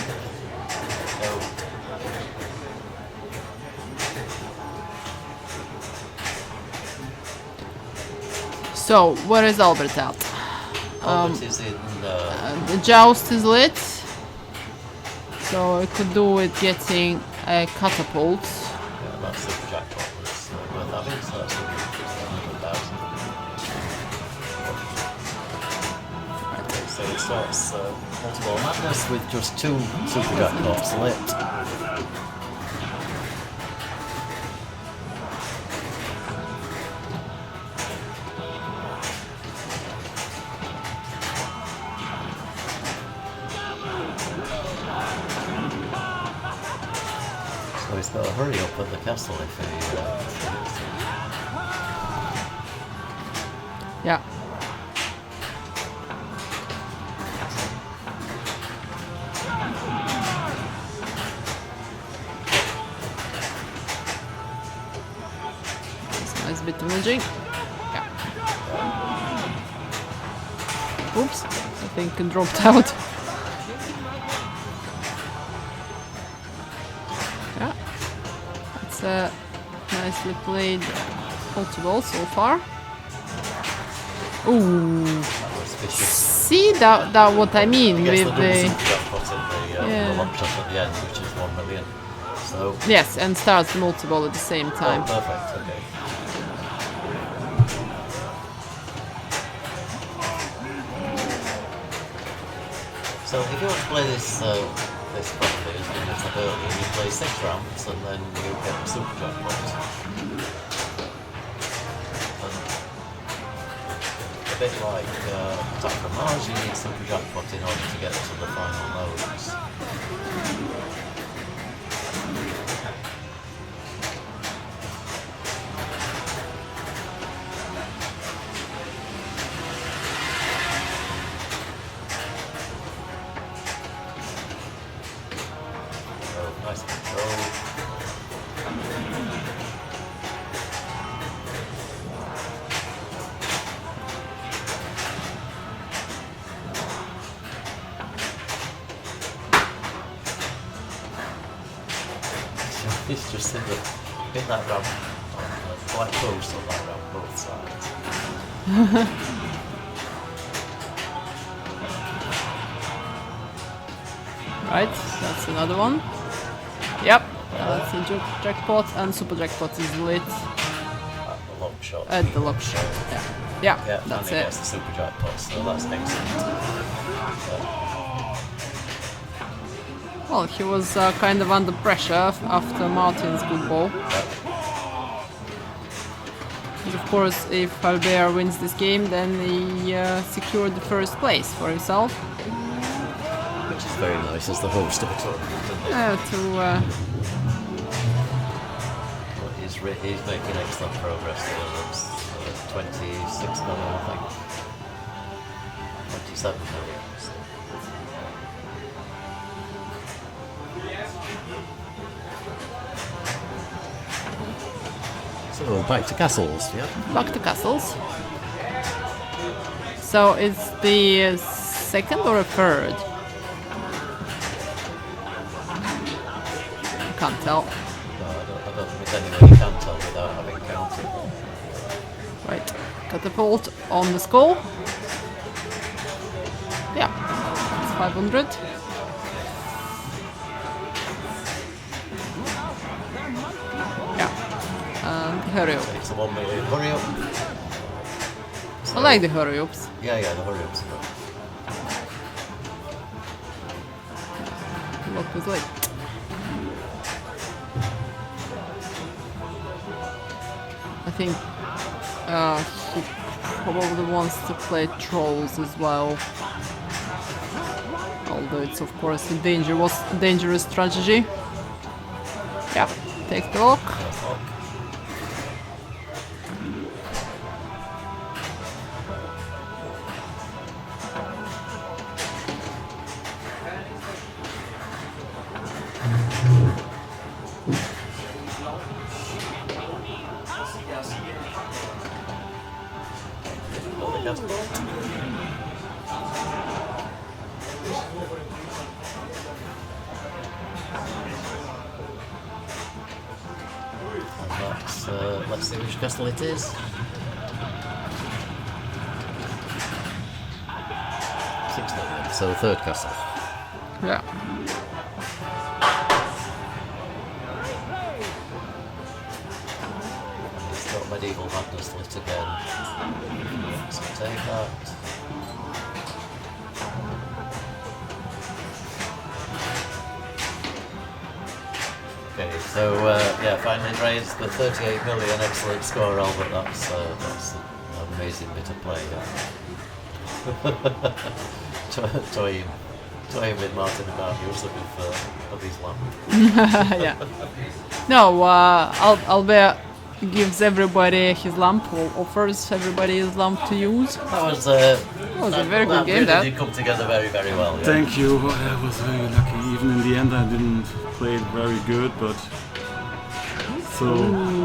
So, where is Albert at? Albert is in The joust is lit. So, I could do with getting a catapult. yeah, that's the jackpot that's worth having, so that's 100,000. Okay, so it starts multiple madness with just 2 super jackpots lit. So he's got to hurry up at the castle if he... Yeah. It's a nice bit of imaging. Yeah. Oops, I think it dropped out. Yeah. It's a nicely played multi-ball so far. Ooh. See that what I mean He gets with the the double super jackpot in Yeah. the long shot at the end, which is 1 million. So, yes, and starts the multi-ball at the same time. oh, perfect, okay. So if you want to play this this properly, as we said earlier, you play 6 rounds and then you get the super jackpot. And a bit like Attack from Mars, you need super jackpot in order to get to the final nodes. Nice control. He's just hit that ramp quite close on that ramp both sides. Right, that's another one. Yep, that's a jackpot, and super jackpot is lit At the long shot. at the lock shot. Yeah, yeah, Yeah, that's and he it. gets the super jackpot, so that's excellent. Well, he was kind of under pressure after Martin's good ball. But of course, if Albert wins this game, then he secured the first place for himself. Which is very nice as the host of a tournament. He's making excellent progress there. That's 26 million, I think. 27 million. So. So back to castles, yeah. Back to castles. So it's the second or a third? Can't tell. No, I don't think there's any way you can tell without having counted. Right, catapult on the skull. Yeah, it's 500. Yeah, and hurry up. So it's a 1 million hurry up. I like the hurry ups. Yeah, the hurry up's good. Look was late. I think he probably wants to play trolls as well. Although it's of course a dangerous strategy. Yeah, take the lock. Let's see which castle it is. 6 million, so third castle. Yeah. It's got medieval madness lit again. So take that. Okay, so yeah, finally raised the 38 million. Excellent score, Albert. That's an amazing bit of play. Toying with Martin about he was looking for his lamp. Yeah. No, Albert gives everybody his lamp, or offers everybody his lamp to use. That was a very good game. That did come together very, very well. Yeah. Thank you. I was very lucky. Even in the end, I didn't play it very good, but so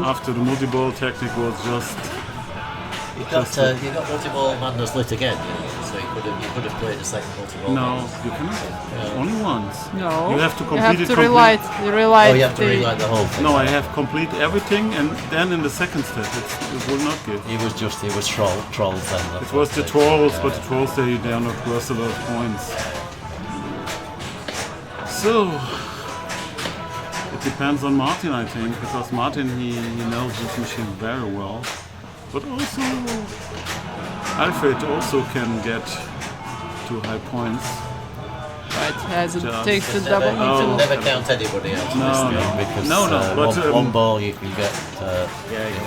after the multi-ball technique was just. You got multi-ball madness lit again, so you could have played a second multi-ball. No, madness. you cannot. Only once. No. You have to You complete have it. to relight. You relight. Oh, you have to relight the whole thing. No, I have complete everything, and then in the second step, it will not give. He was trolls then. It was the trolls, but the trolls they are not worth a lot of points. So it depends on Martin, I think, because Martin he knows this machine very well, but also Alfred also can get to high points. Right, as it Just- takes the double. Never count anybody out in No, this no. game because No, but, one ball you can get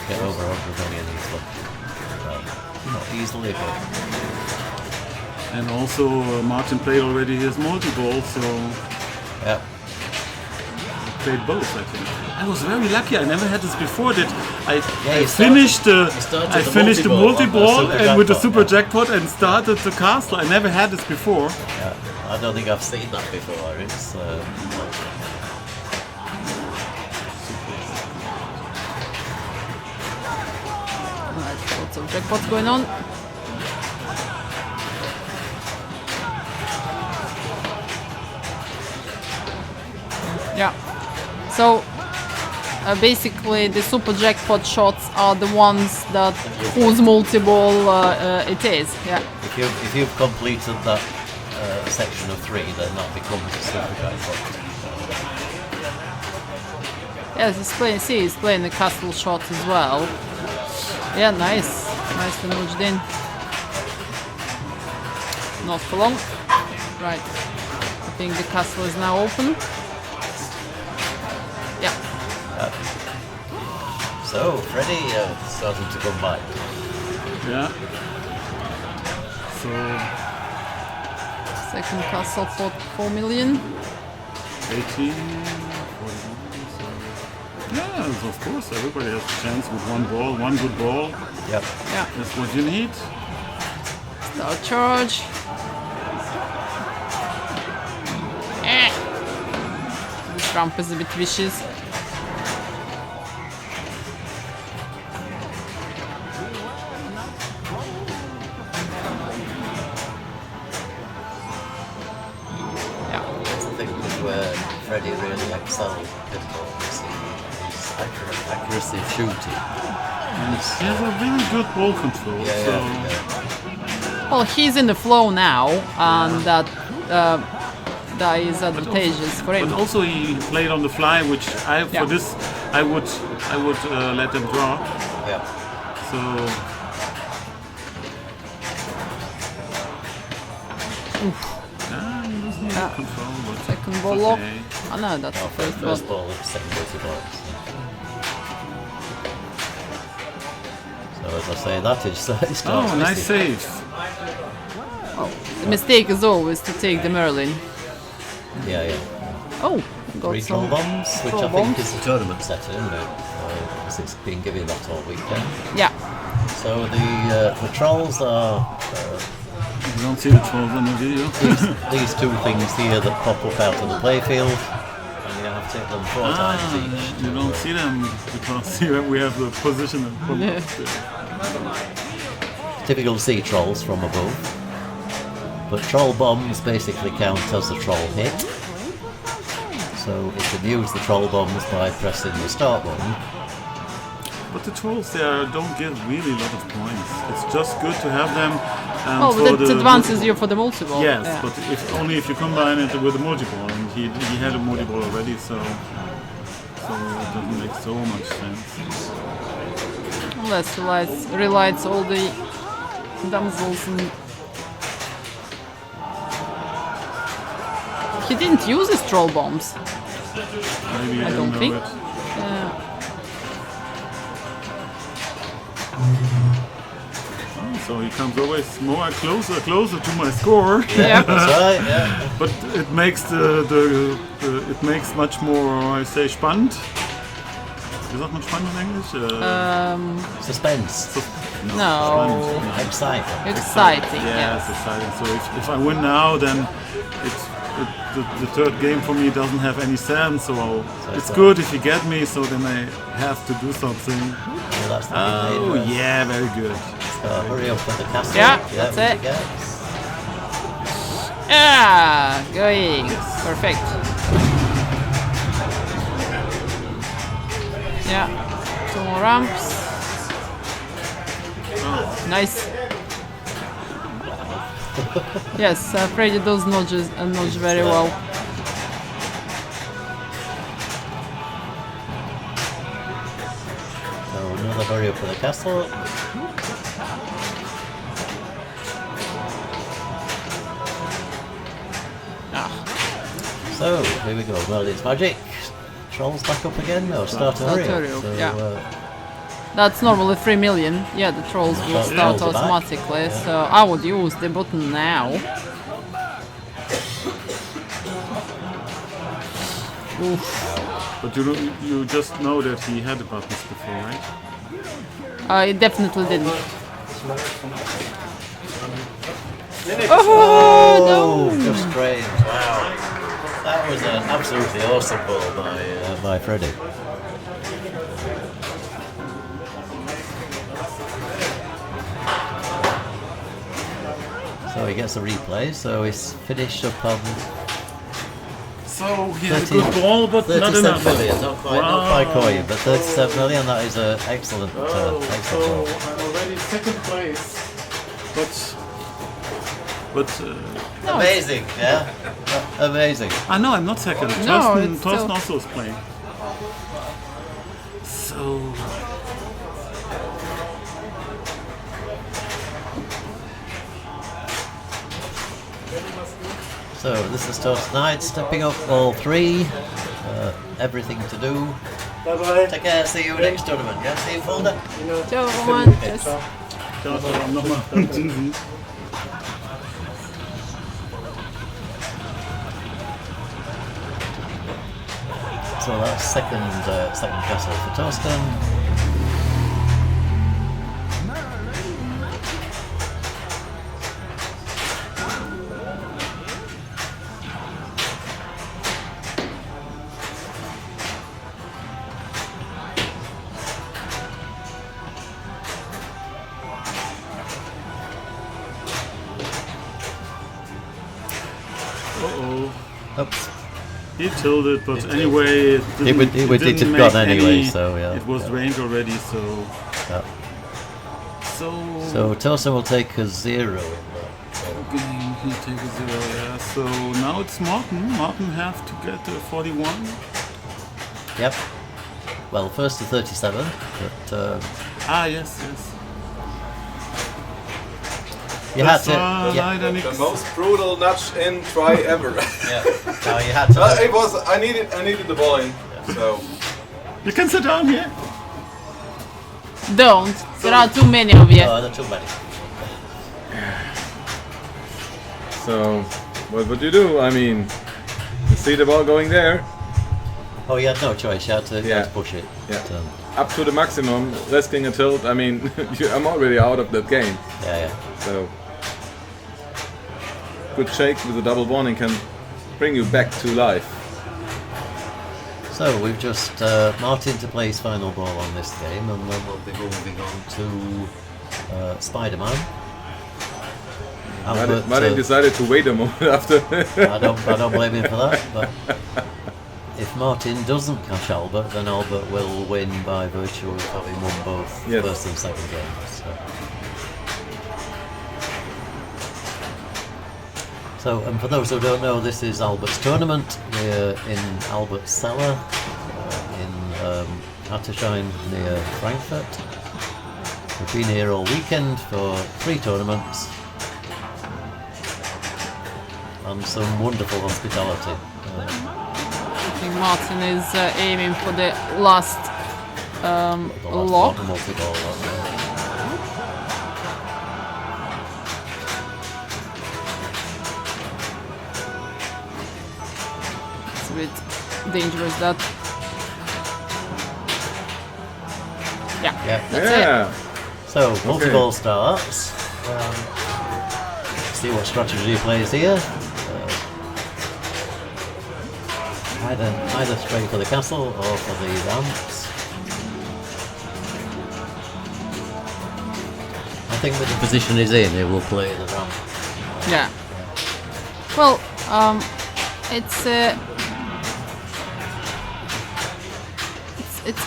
get over 100 million easily. Not easily, but And also Martin played already his multi-ball, so yeah. played both, I think. I was very lucky. I never had this before. That I you finished the started I the finished the multi-ball multi-ball on the and with the super super jackpot and started the castle. I never had this before. Yeah, I don't think I've seen that before. It's Right, lots of jackpots going on. Yeah. So basically, the super jackpot shots are the ones that whose multi-ball it is. Yeah. if you've completed that section of 3, then that becomes a super jackpot. Yes, he's playing the castle shot as well. Yeah, nicely nudged in. Not for long. Right. I think the castle is now open. Yeah. So Freddie starting to come back. Yeah. So Second castle for 4 million. 18. 41, so. Yes, of course. Everybody has a chance with one ball, one good ball. Yep. Yeah. That's what you need. Start charge. This ramp is a bit vicious. That's the thing with where Freddie really excelled in pinball is his accuracy of shooting. He has a really good ball control. So Well, he's in the flow now, and that is advantageous for him. But also he played on the fly, which Yeah. for this I would let him draw. Yeah. So he doesn't need Yeah. control, but Second ball it's lock. okay. Oh no, that's the first one. First ball of second multi-ball. So as I say, that is Oh, nice save. Oh, the mistake is always to take the Merlin. Yeah. Oh, got Three troll some. bombs, which troll I think bombs. is the tournament setting, isn't it? Because it's been given that all weekend. Yeah. So the trolls are You don't see the trolls on the video. these two things here that pop up out of the playfield, and you have to hit them 4 times each. You don't see them because here we have the position from Yeah. Typical to see trolls from above. But troll bombs basically count as a troll hit. So you can use the troll bombs by pressing the start button. But the trolls there don't get really a lot of points. It's just good to have them. Oh, for but that advances you for the multi-ball. Yes, Yeah. but only if you combine it with a multi-ball, and he had a multi-ball already, so it doesn't make so much sense. Unless relights all the damsels and... He didn't use his troll bombs. Maybe I you don't know think. it. So he comes always more closer to my score. Yeah. That's right, yeah. But it makes it makes much more, I say, spannend. Is that much fun in English? Suspense. No. spannend. Exciting. Exciting, Yeah, yes. it's exciting. So if I win now, then the third game for me doesn't have any sense. So it's good if you get me. So then I have to do something. Yeah, that's the Oh big name. yeah, very good. So hurry up with the castle. Yeah, that's with it. the guys. Ah, going. Perfect. Yeah. 2 more ramps. Nice. Yes, Freddy does nudge very well. So another hurry up with the castle. So here we go. Well, it's magic. Trolls back up again. No, start to hurry up. hurry up, So, yeah. That's normally 3 million. Yeah, the trolls will Trolls start are back. automatically. Yeah. So I would use the button now. But you just know that he had the buttons before, right? I definitely didn't. Oh, just strange. Wow. That was an absolutely awesome ball by Freddie. So he gets a replay, so he's finished up on So he had a 30 good ball, but not 37 enough. million, not quite coy, but 37 million, that is an excellent, Oh, excellent so ball. I'm already second place. But Amazing, yeah? Amazing. I know I'm not second. No, Torsten it's still- also is playing. So So this is Torsten Knight stepping up all 3. Everything to do. bye-bye. Take care, see you next tournament. Yeah, see you Folder. Ciao, Roman. Yes. Ciao, nochmal. So that's second castle for Torsten. Oops. He tilted, but anyway, it would didn't have make gone anyway, any- so, yeah. It was drained already, so Yeah. so. So Torsten will take a 0 in Game, he take a 0, yeah. So now it's Martin. Martin have to get a 41. that. Yep. Well, first to 37, but Yes. you had That's to. Yeah, leider The nix. most brutal nudge in try ever. yeah. No, you had to. It was. I needed the ball in. So You can sit down here. Don't. There are too many of you. Oh, there are too many. So, what would you do? I mean, you see the ball going there. Oh, you had no choice. You had to push it. Yeah. But, Up to the maximum, risking a tilt. I mean, I'm already out of that game. yeah. So, good shake with a double warning can bring you back to life. So we've just Martin to play his final ball on this game, and then we'll be moving on to Spiderman. Martin decided to wait a moment after. I don't blame him for that. But if Martin doesn't catch Albert, then Albert will win by virtue of having won both first and second games. So, and for those who don't know, this is Albert's tournament. We're in Albert's cellar in Hattersheim near Frankfurt. We've been here all weekend for 3 tournaments and some wonderful hospitality. I think Martin is aiming for the last lock. Multi-ball lock. It's a bit dangerous that. Yeah, that's it. So, multi-ball starts. See what strategy he plays here. Either straight for the castle or for the ramps. I think with the position he's in, he will play the ramp. Yeah. Well, it's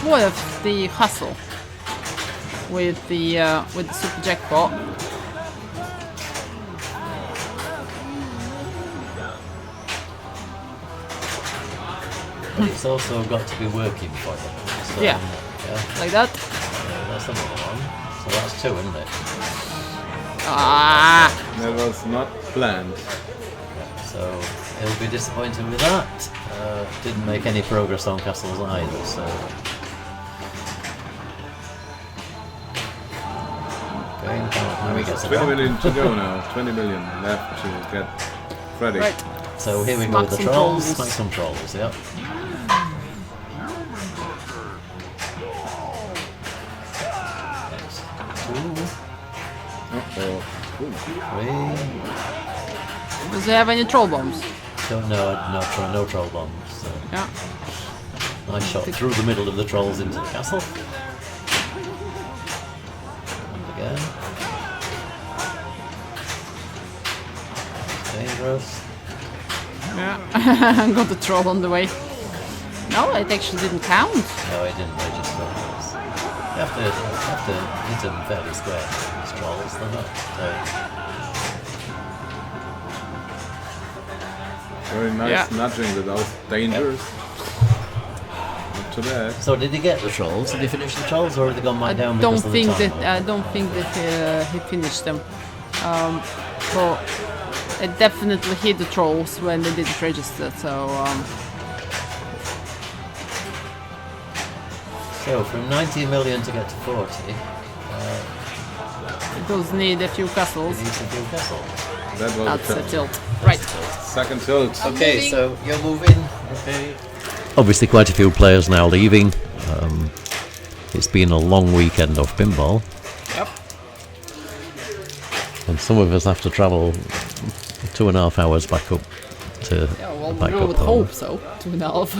worth the hustle with the super jackpot. But it's also got to be working for you. So, Yeah. Like that. That's another one. So that's 2, isn't it? Ah. That was not planned. So he'll be disappointed with that. Didn't make any progress on castles either, so. Okay, now we get 20 million to go now. 20 million left to get ready. Right. So here we go Smack with the some trolls. trolls. Smack some trolls, yeah. Next 2, Uh-oh. 3. Does he have any troll bombs? Don't know, no troll bombs. So. Yeah. Nice shot through the middle of the trolls into the castle. And again. Dangerous. Yeah. Got the troll on the way. No, it actually didn't count. No, it didn't register. You have to hit them fairly square, these trolls. They're not. Very nice nudging without dangers. Not too bad. So did he get the trolls? Did he finish the trolls, or have they gone back down? I don't because of the think time? that he finished them. But it definitely hit the trolls when they didn't register. So from 19 million to get to 40, It does need a few castles. he needs a few castles. That was That's a a tilt. Right. second tilt. Okay, so you're moving. Okay. Obviously, quite a few players now leaving. It's been a long weekend of pinball, Yep. and some of us have to travel 2.5 hours back up to Yeah, well, back we up would home. hope so. 2.5.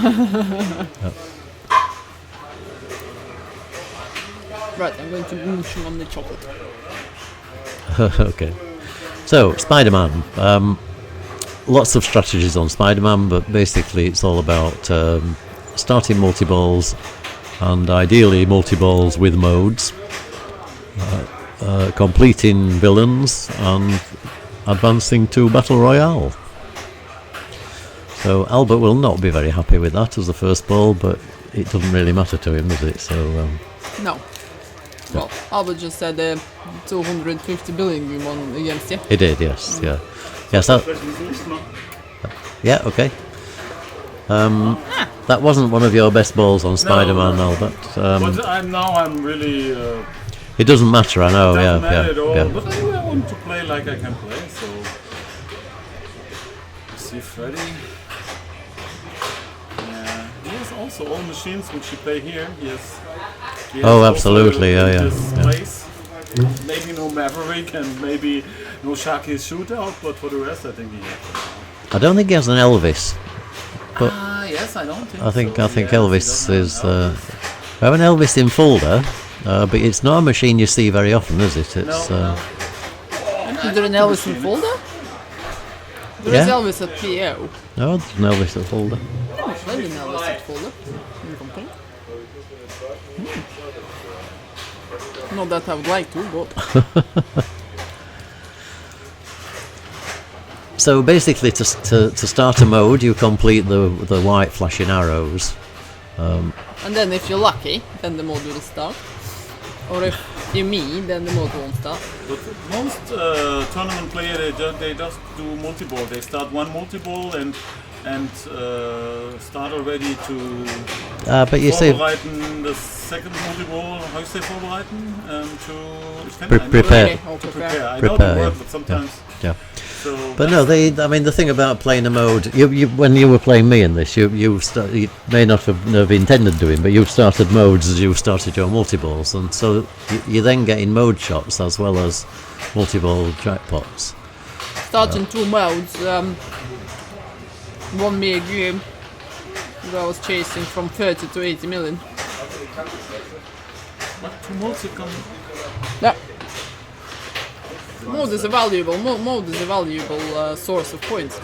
Right, I'm going to moosh on the chocolate. Okay. So, Spider-Man. Lots of strategies on Spider-Man, but basically it's all about starting multi-balls, and ideally multi-balls with modes, completing villains, and advancing to Battle Royale. So Albert will not be very happy with that as the first ball, but it doesn't really matter to him, does it? So No. Well, Albert just said 250 billion we won against you. he did, yes, yeah. Yes, that, yeah, okay. That wasn't one of your best balls on Spider-Man, no. Albert. But I'm really It doesn't matter, I know, doesn't yeah, matter at all. yeah. But I want to play like I can play, so see Freddy. Yeah, he has also all machines which you play here. He has Oh, also absolutely, yeah, yeah, this yeah. place. Maybe no Maverick and maybe no Sharky's shootout, but for the rest, I think he has. I don't think he has an Elvis. But Yes, I don't think. I think so. I think Yes, he Elvis doesn't is. have an I have an Elvis in folder, but it's not a machine you see very often, is it? It's No. Is there an Elvis in folder? There is Yeah. Elvis at PO. no, there's an Elvis in folder. Oh, maybe an Elvis at folder. In company. Not that I would like to, but So basically, to start a mode, you complete the white flashing arrows. and then if you're lucky, then the mode will start. Or if you're me, then the mode won't start. But most tournament players they just do multi-ball. They start one multi-ball and start already to But you see, vorbereiten the second multi-ball. How you say vorbereiten? I know prepare. Or to prepare. prepare. I know Prepare, the word, yeah. but sometimes. Yeah. So But no, I mean, the thing about playing a mode, you when you were playing me in this, you may not have intended doing, but you've started modes as you've started your multi-balls, and so you then get in mode shots as well as multi-ball jackpots. Starting two modes. Won me a game that I was chasing from 30 to 80 million. But two modes you come. Yeah. Mode is a valuable source of points.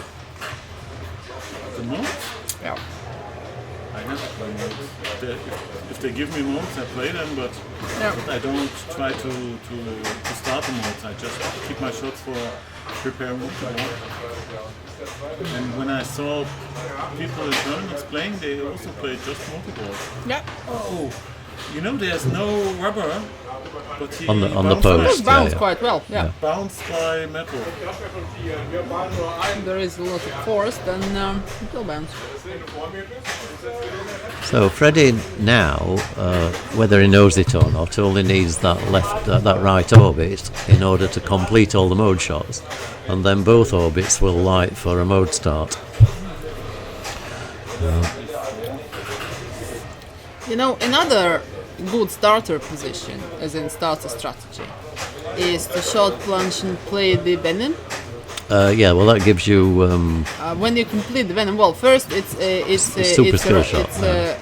The modes? Yeah. I never play modes. If they give me modes, I play them, but Yeah. I don't try to start the modes. I just keep my shots for prepare multi-ball. And when I saw people in tournaments playing, they also played just multi-ball. Yeah. Oh, you know, there's no rubber, but he On the bounced post. It bounced yeah. quite well. Yeah. Bounced by metal. There is a lot of force, then it will bounce. So Freddy now, whether he knows it or not, only needs that that right orbit in order to complete all the mode shots, and then both orbits will light for a mode start. You know, another good starter position, as in starter strategy, is to short plunge and play the venom. Yeah, well, that gives you. When you complete the venom, well, first it's a super skill shot, It's a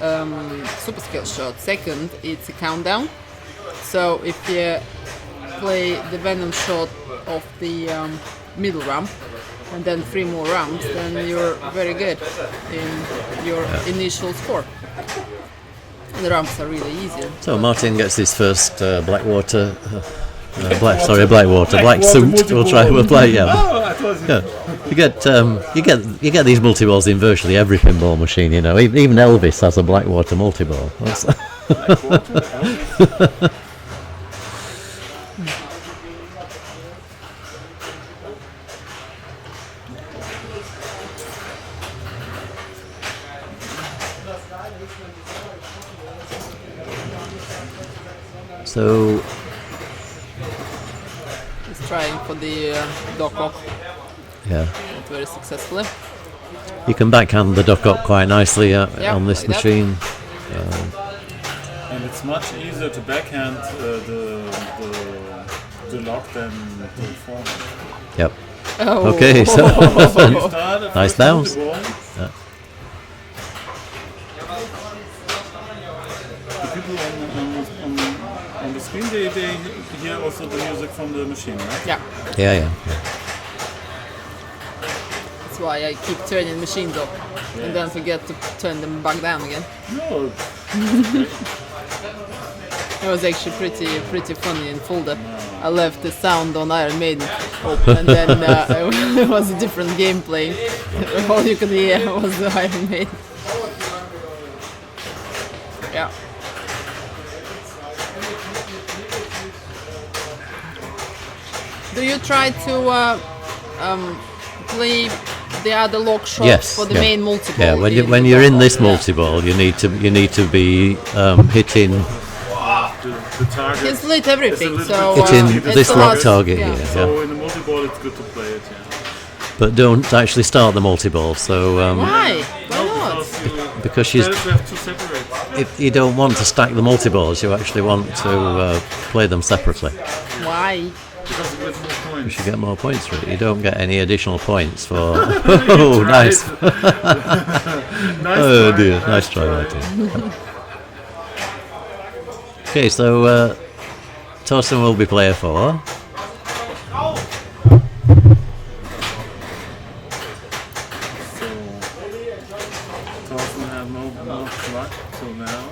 super skill shot. Second, it's a countdown. So if you play the venom shot of the middle ramp, and then 3 more rounds, then you're very good in your initial score. And the ramps are really easy. So Martin gets his first Blackwater. Black suit. We'll play. Yeah. Oh, I thought Yeah. You get these multi balls in virtually every pinball machine. You know, even Elvis has a Blackwater multi ball. So He's trying for the dock up, yeah, not very successfully. you can backhand the duck up quite nicely Yeah, on this like that. machine. And it's much easier to backhand the lock than the forehand. Yep. Oh. Okay, so You start at Nice first bounce. multi-ball. Yeah. The people on the screen, they hear also the music from the machine, right? Yeah, yeah. that's why I keep turning machines up and then forget to turn them back down again. No, It was actually pretty funny in folder. I left the sound on Iron Maiden open, and then it was a different game playing. All you could hear was the Iron Maiden. Yeah. Do you try to play the other lock shots Yes, for the yeah. main multi-ball? Yeah, when you're in this multi-ball, you need to be hitting the target. It's lit everything, It's a so little bit hitting it's this a lock lot- target yeah. here. So Yeah. in the multi-ball, it's good to play it. Yeah. but don't actually start the multi-ball. So Why? Why not? because she's, Players have to separate. if you don't want to stack the multi-balls, you actually want to play them separately. Why? Because it gets more You points. should get more points for it. You don't get any additional points for. Oh, nice! Nice Oh try. dear, nice try, Martin. Okay, so Torsten will be player 4. So Torsten had no luck till now.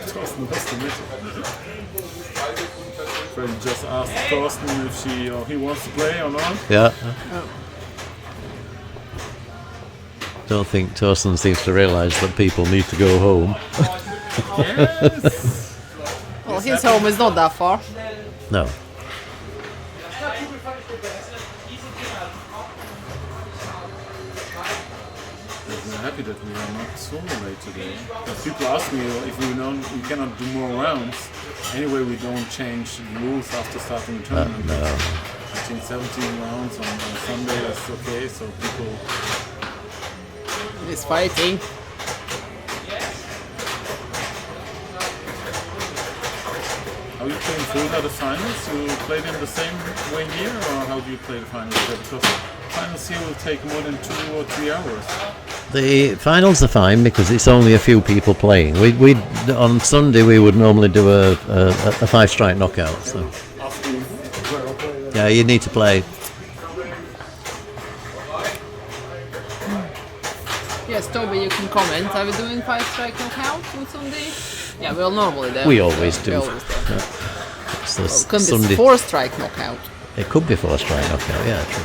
Torsten lost the middle. Freddy just asked Torsten if he wants to play or not. Yeah. Don't think Torsten seems to realise that people need to go home. Yes. Well, his home is not that far. No. I'm happy that we are not so late today. Because people ask me if we cannot do more rounds. Anyway, we don't change the rules after starting the tournament. No. I think 17 rounds on Sunday is okay, so people. He's fighting. Are you playing through the finals? You played in the same way here, or how do you play the finals here? Because finals here will take more than 2 or 3 hours. The finals are fine because it's only a few people playing. We on Sunday we would normally do a 5-strike knockout. So yeah, you need to play. Yes, Toby, you can comment. Are we doing 5-strike knockout on Sunday? Yeah, we'll normally do. We always do. We always do. It's the Well, it can be Sunday. 4-strike knockout. It could be 4-strike knockout. Yeah, true.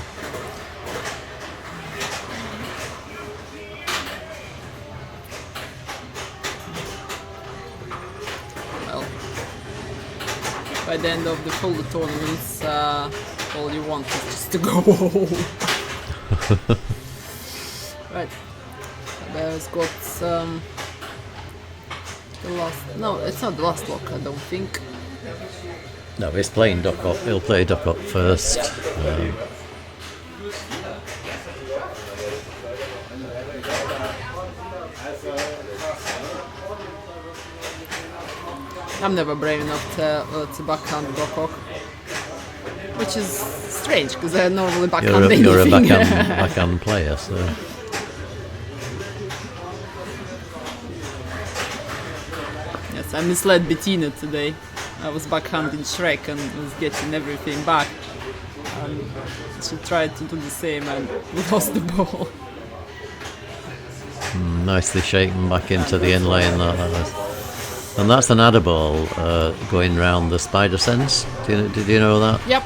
Well, by the end of the full tournaments, all you want is just to go home. Right. There's got the last. No, it's not the last lock, I don't think. No, he's playing duck up. He'll play duck up first. I'm never brave enough to backhand Gokok. Which is strange, because I normally backhand You're a anything. backhand player, so. Yes, I misled Bettina today. I was backhanding Shrek and was getting everything back. She tried to do the same and we lost the ball. Nicely shaken back into the in lane. And that's an adder ball going round the spider sense. Did you know that? Yep.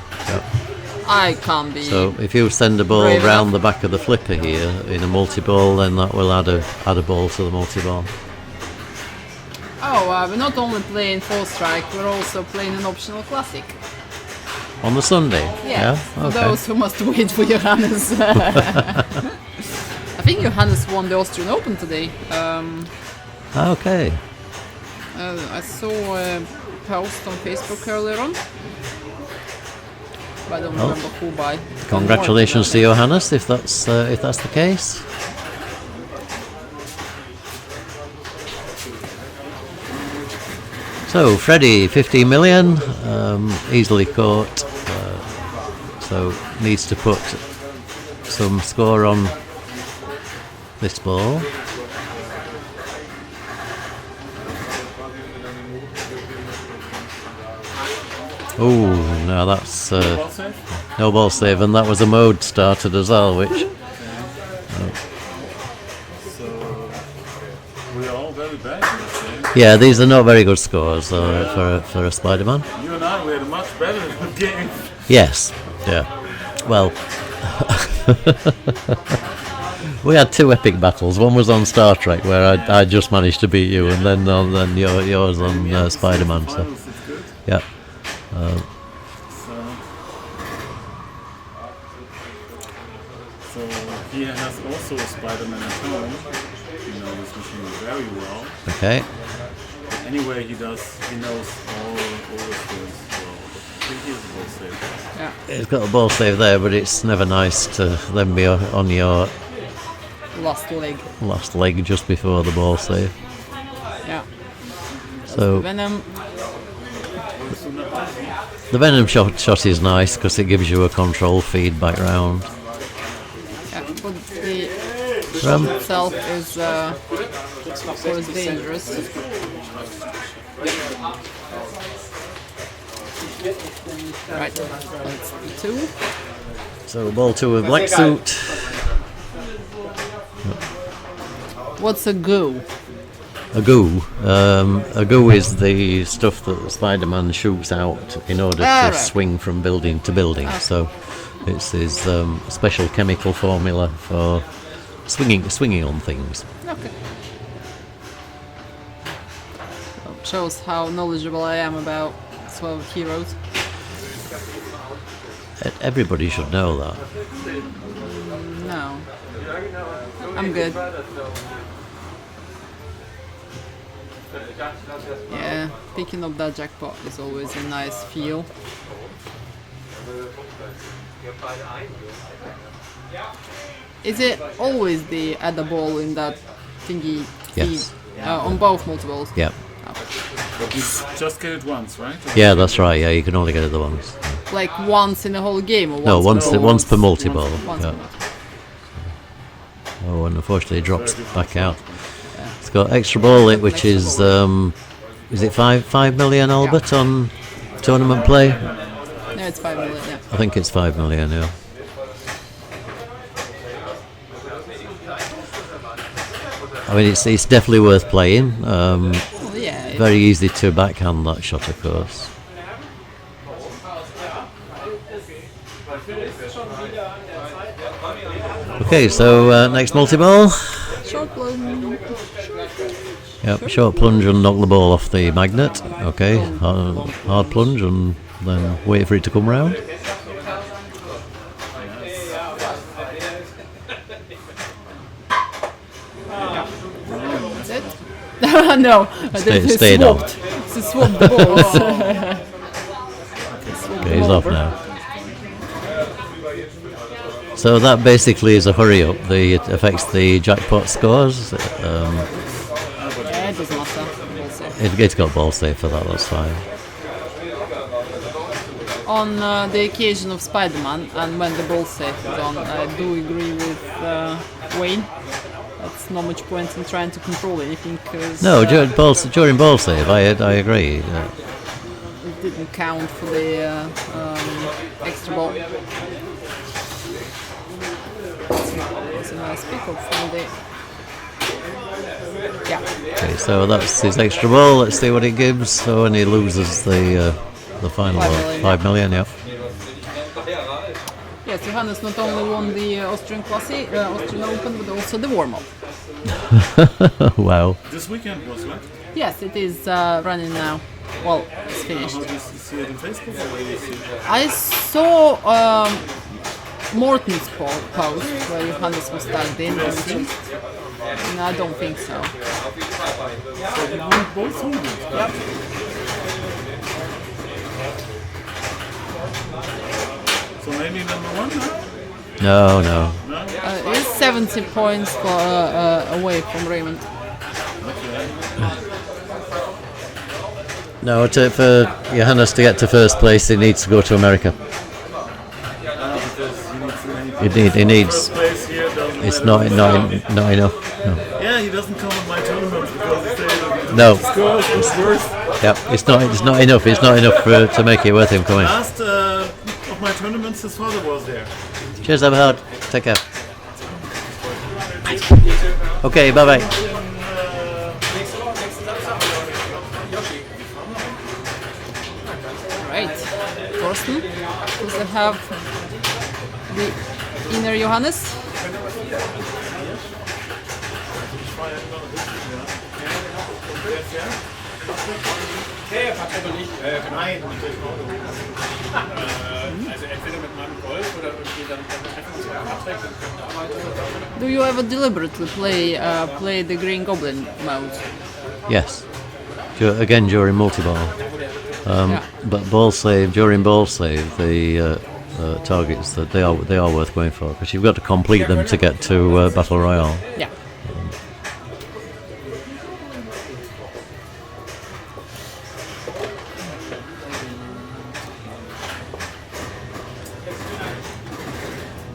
I can't be. So if you send a ball Brave round enough. the back of the flipper here in a multi-ball, then that will add a ball to the multi-ball. Oh, we're not only playing 4-strike, we're also playing an optional classic. On the Sunday? Yes, Yeah? Okay. those who must wait for Johannes. I think Johannes won the Austrian Open today. Okay. I saw a post on Facebook earlier on. But I don't remember who by. Congratulations to Johannes if that's the case. So Freddie, 15 million, easily caught. So needs to put some score on this ball. Oh, no, that's Ball save? no ball save, and that was a mode started as well, which So we're all very bad in this game. yeah, these are not very good scores for a Spider-Man. You and I, we had a much better game. Yes, yeah. Well, we had 2 epic battles. One was on Star Trek where I just managed to beat you, and then yours on Spider-Man. So Finals, it's good. yeah. So he has also a Spiderman at home. He knows this machine very well. Okay. Anyway, he knows all the skills. So I think he has a ball save. Yeah. it's got a ball save there, but it's never nice to then be on your last leg just before the ball save. Yeah. So Venom. the venom shot is nice because it gives you a control feedback round. Yeah, but the shot itself is of course dangerous. Right, that's 2. So ball 2 with black suit. What's a go? A goo. A goo is the stuff that Spider-Man shoots out in order to right. swing from building to building. So it's his special chemical formula for swinging on things. Okay. Shows how knowledgeable I am about 12 heroes. Everybody should know that. No. I'm good. Yeah, picking up that jackpot is always a nice feel. Is it always the add the ball in that thingy? Yes. On both multiples? Yeah. But you just get it once, right? Yeah, that's right. Yeah, you can only get it the once. Like once in the whole game, or No, once per multi-ball. Once Yeah. per multi. Oh, and unfortunately it drops back out. It's got extra ball it, which is it 5 million, Albert, on tournament play? No, it's 5 million, yeah. I think it's 5 million, yeah. I mean, it's definitely worth playing. Well, yeah. Very easy to backhand that shot, of course. Okay, so next multi-ball. Short plunge. Yep, short plunge and knock the ball off the magnet. Okay, hard plunge and then wait for it to come round. That's it? No, Stayed on. It's a swapped balls. Okay, he's off now. So that basically is a hurry up. It affects the jackpot scores. Yeah, it doesn't matter. We'll see. It's got ball save for that, that's fine. On the occasion of Spiderman, and when the ball save is on, I do agree with Wayne. That's not much point in trying to control anything, because No, during ball save, I agree. it didn't count for the extra ball. It's a nice pick-up from the... Yeah. Okay, so that's his extra ball. Let's see what it gives. So, and he loses the final 5 million, yeah. Yes, Johannes not only won the Austrian Classic, Austrian Open, but also the warm-up. Wow. This weekend was, right? Yes, it is running now. Well, it's finished. How do you see it on Facebook, or where do you see it? I saw Morten's post where Johannes was tagged in. No, I don't think so. So you won both tournaments? Yep. So maybe number 1 now? No. It's 70 points away from Raymond. No, for Johannes to get to first place, he needs to go to America. He needs. It's not enough. No. Yeah, he doesn't come on my tournaments because he said No. scores is worse. Yep, it's not enough. It's not enough to make it worth him coming. Last of my tournaments, his father was there. Cheers, Everhard. Take care. Okay, bye bye. Right. Torsten, does it have the inner Johannes? Nein, also entweder mit meinem Golf oder irgendwie dann treffen wir uns beim Abtreck. Do you ever deliberately play the Green Goblin mode? Yes. Again during multi-ball. Yeah. But during ball save, the targets that they are worth going for, because you've got to complete them to get to Battle Royale. Yeah.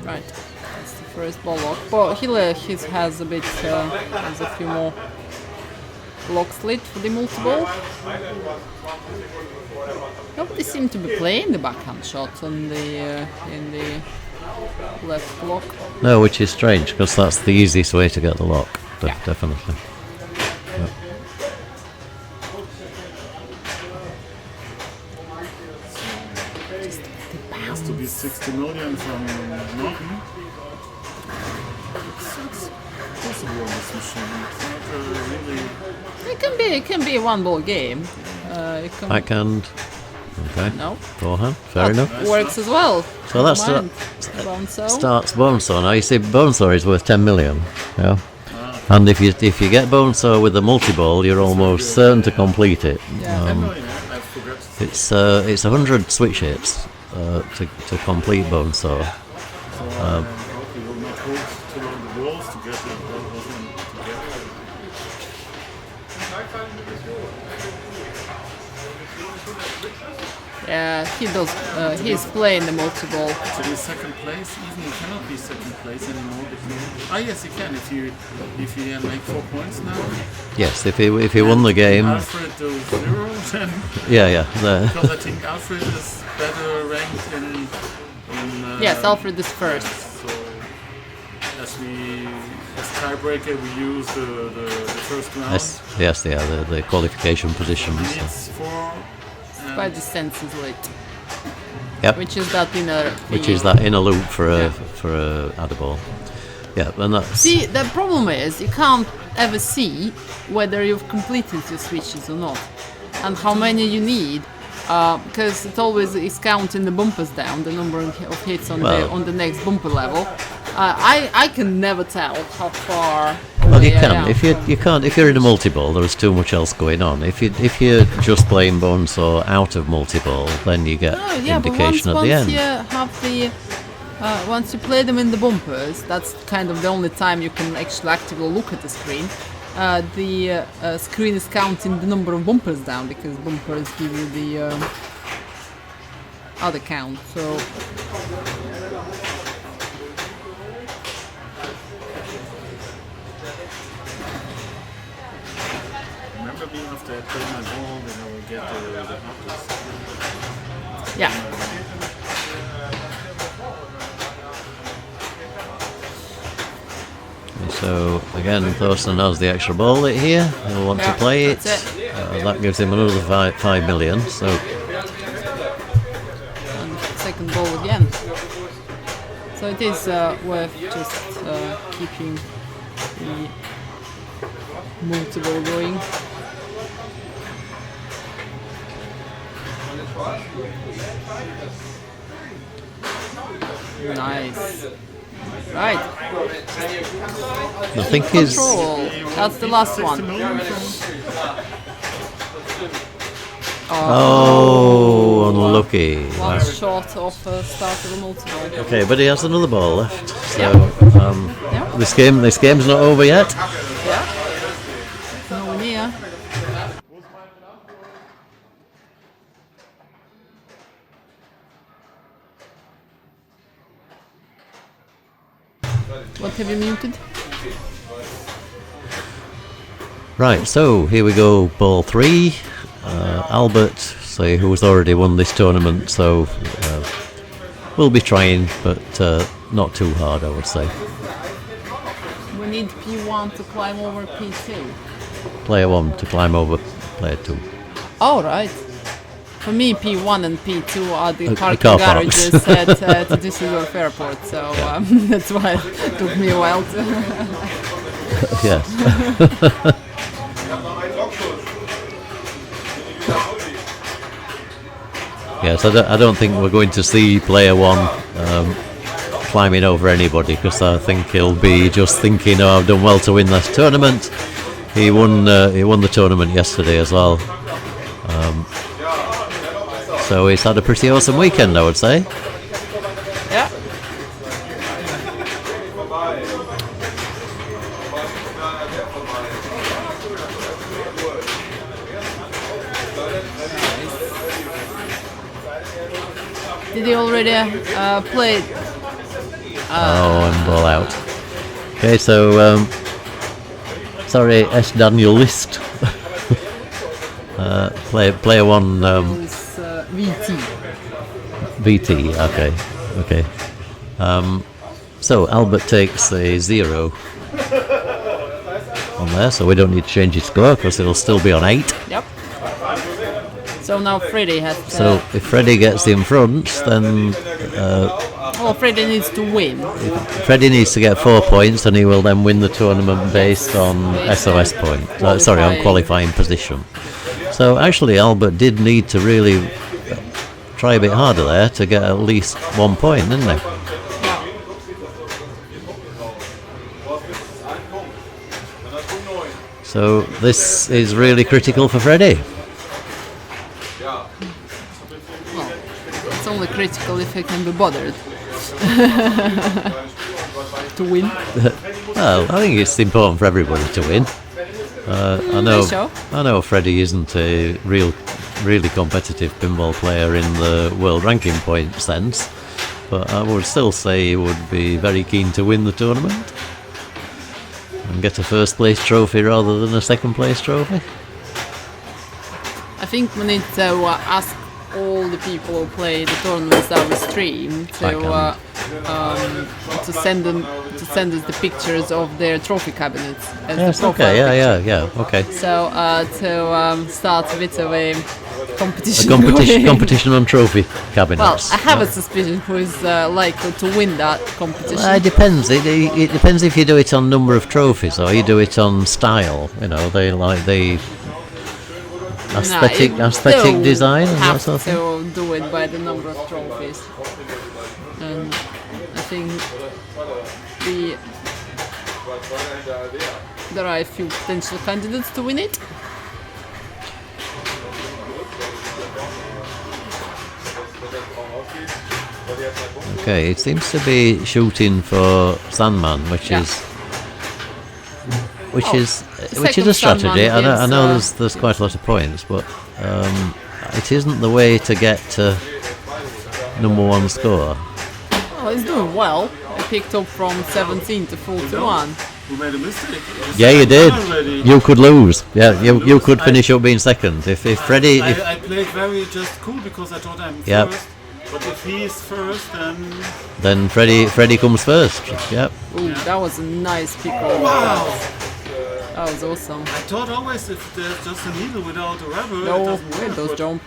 Right, that's the first ball lock. But he has a bit, has a few more locks lit for the multi-ball. Nobody seemed to be playing the backhand shot on the in the left block. No, which is strange, because that's the easiest way to get the lock. Yeah. Definitely. Yeah. Has to be 60 million from Norton. It's possible on this machine. It's not really. It can be a one ball game. Backhand. Okay. No. Forehand. Fair That enough. works as well. So that's Mind. Bonesaw. starts Bonesaw. Now you see, Bonesaw is worth 10 million. Yeah. And if you get Bonesaw with the multi-ball, you're almost certain to complete it. Yeah. I forgot. It's 100 switch hits to complete Bonesaw. So I hope you will not hold too long the balls to get it together. Yeah, he does. He's playing the multi-ball. To be second place, even you cannot be second place anymore. Yes, you can if you make 4 points now. Yes, if he won the game. Alfred does 0, then Yeah. because I think Alfred is better ranked in Yes, Alfred is first. So as tiebreaker we use the first round. Yes, the qualification positions. He needs 4. By the senses lit. Yep. Which is that inner. Which is that inner loop for a adder ball. Yeah, and that's. See, the problem is you can't ever see whether you've completed your switches or not, and how many you need, because it always is counting the bumpers down, the number of hits on the next bumper level. I can never tell how far. Well, you can. If you're in a multi-ball, there is too much else going on. If you're just playing Bonesaw out of multi-ball, then you get indication at the end. Once you play them in the bumpers, that's kind of the only time you can actually actively look at the screen. The screen is counting the number of bumpers down, because bumpers give you the other count. So. Remember me after I play my ball, then I will get the Hotze. Yeah. So again, Torsten has the extra ball here. He'll want to play it. That gives him another 5 million. So. And second ball again. So it is worth just keeping the multi-ball going. Nice. Right. The thing is, Control. That's the last one. oh, unlucky. One shot off start of the multi-ball. Okay, but he has another ball left. So Yeah. this game's not over yet. Yeah. Nowhere near. What have you muted? Right, so here we go, ball 3. Albert, who has already won this tournament, so we'll be trying, but not too hard, I would say. We need P1 to climb over P2. Player 1 to climb over player 2. Oh, right. For me, P1 and P2 are the parking car parks. garages at Düsseldorf Airport, so that's why it took me a while to... Yes. Yes, I don't think we're going to see player 1 climbing over anybody, because I think he'll be just thinking, oh, I've done well to win this tournament. He won the tournament yesterday as well. So he's had a pretty awesome weekend, I would say. Did he already play? And ball out. Okay, so sorry, S. Daniel List. Player one. It's VT. VT. Okay. So Albert takes a 0 on there, so we don't need to change his score because it'll still be on 8. Yep. So now Freddy has to... So if Freddy gets in front, then well, Freddy needs to win. Freddy needs to get 4 points, and he will then win the tournament based on SOS point. Sorry, on qualifying position. So actually, Albert did need to really try a bit harder there to get at least 1 point, didn't he? So this is really critical for Freddy. It's only critical if he can be bothered to win. Well, I think it's important for everybody to win. I know Freddy isn't a really competitive pinball player in the world ranking point sense, but I would still say he would be very keen to win the tournament and get a first place trophy rather than a second place trophy. I think we need to ask all the people who play the tournaments that we stream to send us the pictures of their trophy cabinets. As Yes, the profile okay, picture. yeah, okay. So to start a bit of a competition. Competition on trophy cabinets. Well, I have a suspicion who is likely to win that competition. It depends. It depends if you do it on number of trophies or you do it on style. You know, they like the aesthetic design and that sort of thing. To do it by the number of trophies, and I think there are a few potential candidates to win it. Okay, it seems to be shooting for Sandman, which is a strategy. I know there's quite a lot of points, but it isn't the way to get to number one score. Oh, he's doing well. I picked up from 17 to 41. We made a mistake. Yeah, you did. Already. You could lose. Yeah, you could finish up being second. If Freddy... I played very just cool because I thought I'm Yep. first. But if he's first, Then Freddy comes first. Yep. Ooh, that was a nice pick up. wow! That was awesome. I thought always if there's just a needle without a rubber, it No, doesn't work. wait, those but jump.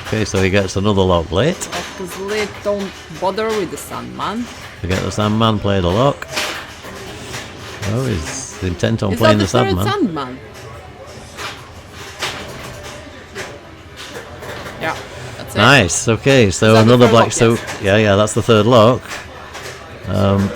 Okay, so he gets another lock late. Because late don't bother with the Sandman. To get the Sandman, play the lock. Oh, he's intent on Is playing that the the third Sandman. Sandman? Yeah, that's it. Nice. Okay, so Is that the another third black. lock? So Yes. yeah, that's the third lock. And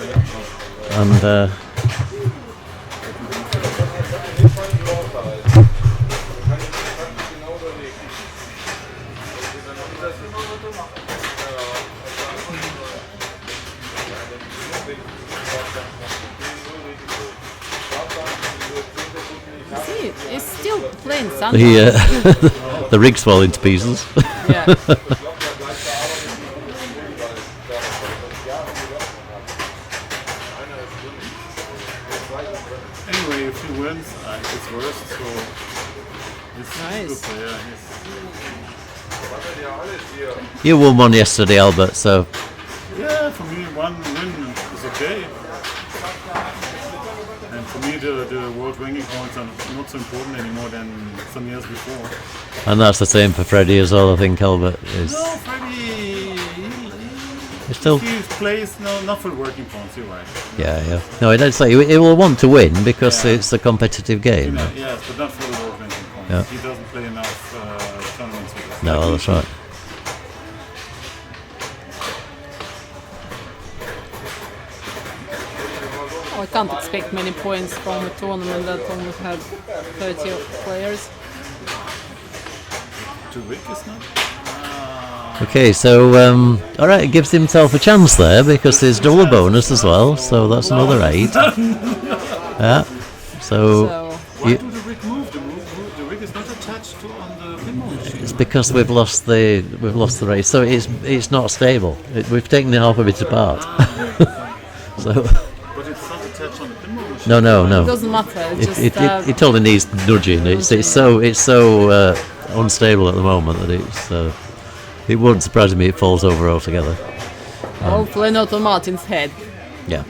See, he's still playing Sandman. the rig's falling to pieces. Yeah. anyway, if he wins, it's worse. So he's a Nice. good player. You won one yesterday, Albert. So Yeah, for me, one win is okay. And for me, the world ranking points are not so important anymore than some years before. and that's the same for Freddie as well. I think Albert is. No, Freddie, He's still. he plays not for working points. You're right. Yeah. No, I don't say he will want to win because Yeah. it's a competitive game. Yes, but not for the world ranking points. Yeah. He doesn't play enough tournaments with us. No, that's right. Oh, I can't expect many points from a tournament that only had 30 players. Too weak, is not? Okay, so all right, it gives himself a chance there because there's double bonus as well, so that's another 8. Yeah. So So Why do the rig move? The rig is not attached to on the pinball machine. because we've lost the race, so it's not stable. We've taken the half of it apart. So But it's not attached on the pinball machine. no. It doesn't matter. It's just It only needs nudging. It's so unstable at the moment that it wouldn't surprise me if it falls over altogether. hopefully not on Martin's head. Yeah.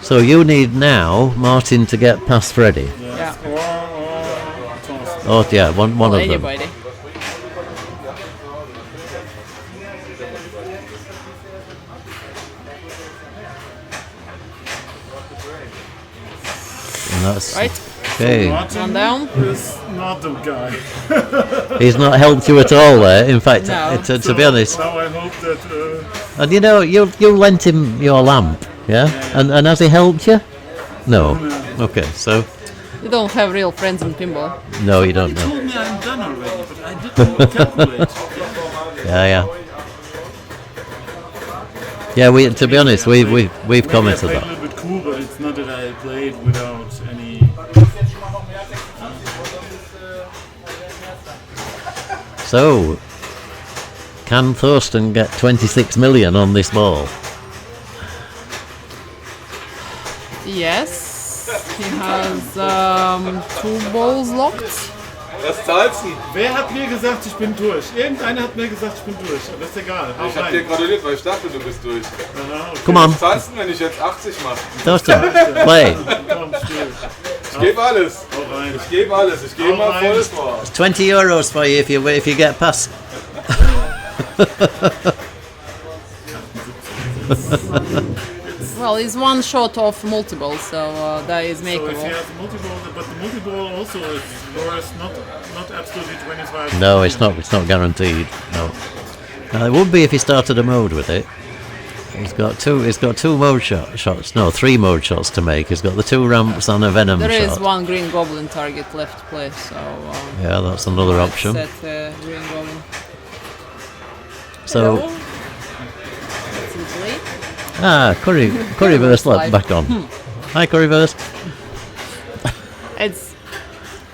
So you need now Martin to get past Freddy. Yeah. Or Torsten. Oh yeah, one of them. Anybody. And that's Right. okay. Martin One down. is not the guy. He's not helped you at all there. In fact, No. to be honest, Now I hope that and you know you lent him your lamp, yeah? And has he helped you? No. Okay, so You don't have real friends in pinball. no, you don't he know. told me I'm done already, but I didn't calculate. Yeah. Yeah, to be honest, we've Maybe I commented played a that. little bit cool, but it's not that I played without any. So, can Torsten get 26 million on this ball? Yes. He has 2 balls locked. Was zahlst du? Wer hat mir gesagt, ich bin durch? Irgendeiner hat mir gesagt, ich bin durch, aber ist egal. Hau Ich hab dir rein. gratuliert, weil ich dachte, du bist durch. Aha, okay. Come on, Was zahlst du, wenn ich jetzt 80 mache? Torsten, play. Komm, still. Ich gebe alles. Hau rein. Ich gebe alles. Ich gebe mal rein. volles vor. 20 euros for you if you get past. Well, he's one shot off multiple, so that is So if he makeable. has a multi-ball, but the multi-ball also is worth not absolutely 25. No, it's not guaranteed. No. Now, it would be if he started a mode with it. He's got two mode shots. No, 3 mode shots to make. He's got the 2 ramps and a venom There is shot. one green goblin target left to play, so Yeah, that's another option. set green goblin. So, Simply. Curryverse left back on. Hi, Curryverse. It's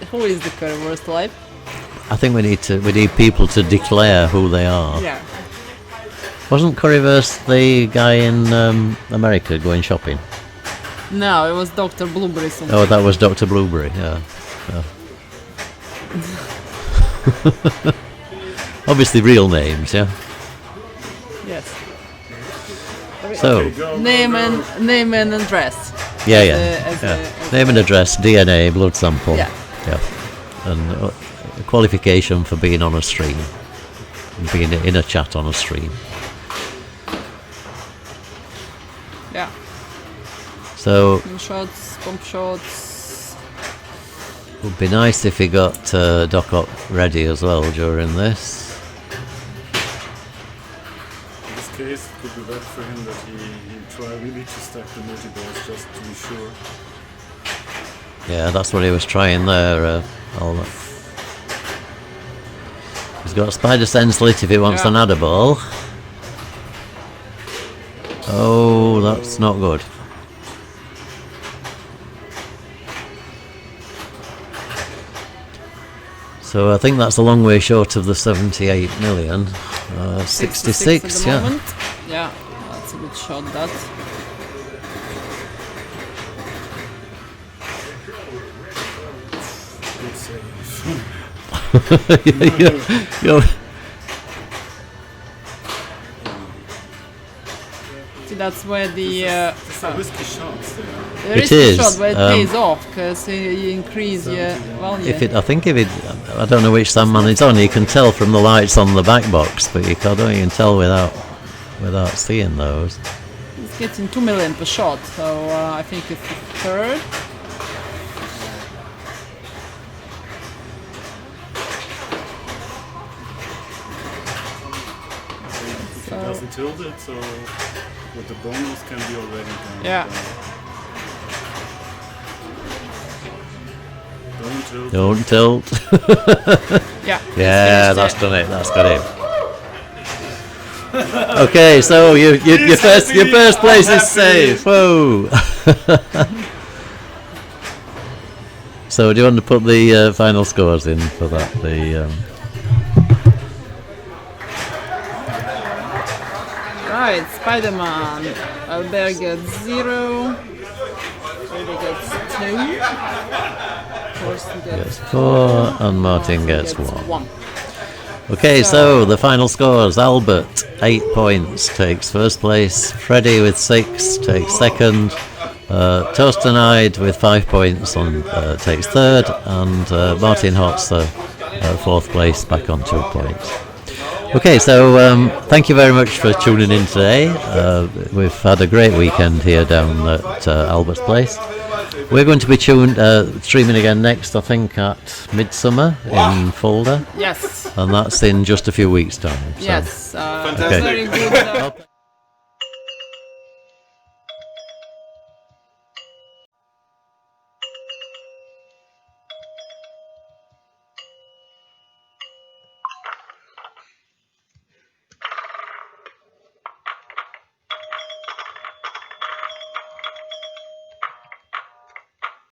who is the current life? I think we need people to declare who they are. Yeah. Wasn't Curryverse the guy in America going shopping? No, it was Dr. Blueberry something. Oh, that was Dr. Blueberry. Yeah. Obviously, real names. Yeah. Yes. So, Name and address. yeah. as Yeah. a- Name and address, DNA, blood sample. Yeah. Yeah. And qualification for being on a stream, being in a chat on a stream. Yeah. So Shots, pump shots. it would be nice if he got Doc Ock ready as well during this. In this case, it could be better for him that he try really to stack the multi-balls just to be sure. Yeah, that's what he was trying there. Albert. He's got Spider Sense lit if he wants Yeah. another ball. Oh, that's not good. So I think that's a long way short of the 78 million. 66, at the yeah. moment. Yeah, that's a good shot, that. Good save. You're- See, that's where the It's a risky shots there. there It is a is, shot where it um, pays off because you increase your value. I don't know which Sandman it's on. You can tell from the lights on the back box, but you can tell without seeing those. It's getting 2 million per shot, so I think it's the third. If he doesn't tilt it, so with the bonus can be already done. Yeah. Don't tilt. Don't tilt. Yeah. Yeah, it's that's finished done it. That's got it. Okay, so your first place is safe. Whoa. So do you want to put the final scores in for that? Right, Spiderman. Albert gets 0. Freddy gets 2. Torsten gets 4 and Martin gets 1. 1. Okay, so the final scores. Albert, 8 points, takes first place. Freddy with 6 takes second. Torsten with 5 points takes third. And Martin Hotze, 4th place, back on 2 points. Okay, so thank you very much for tuning in today. We've had a great weekend here down at Albert's place. We're going to be streaming again next, I think, at Midsummer in Fulda. Yes. And that's in just a few weeks' time. So. Yes. Fantastic. Very good.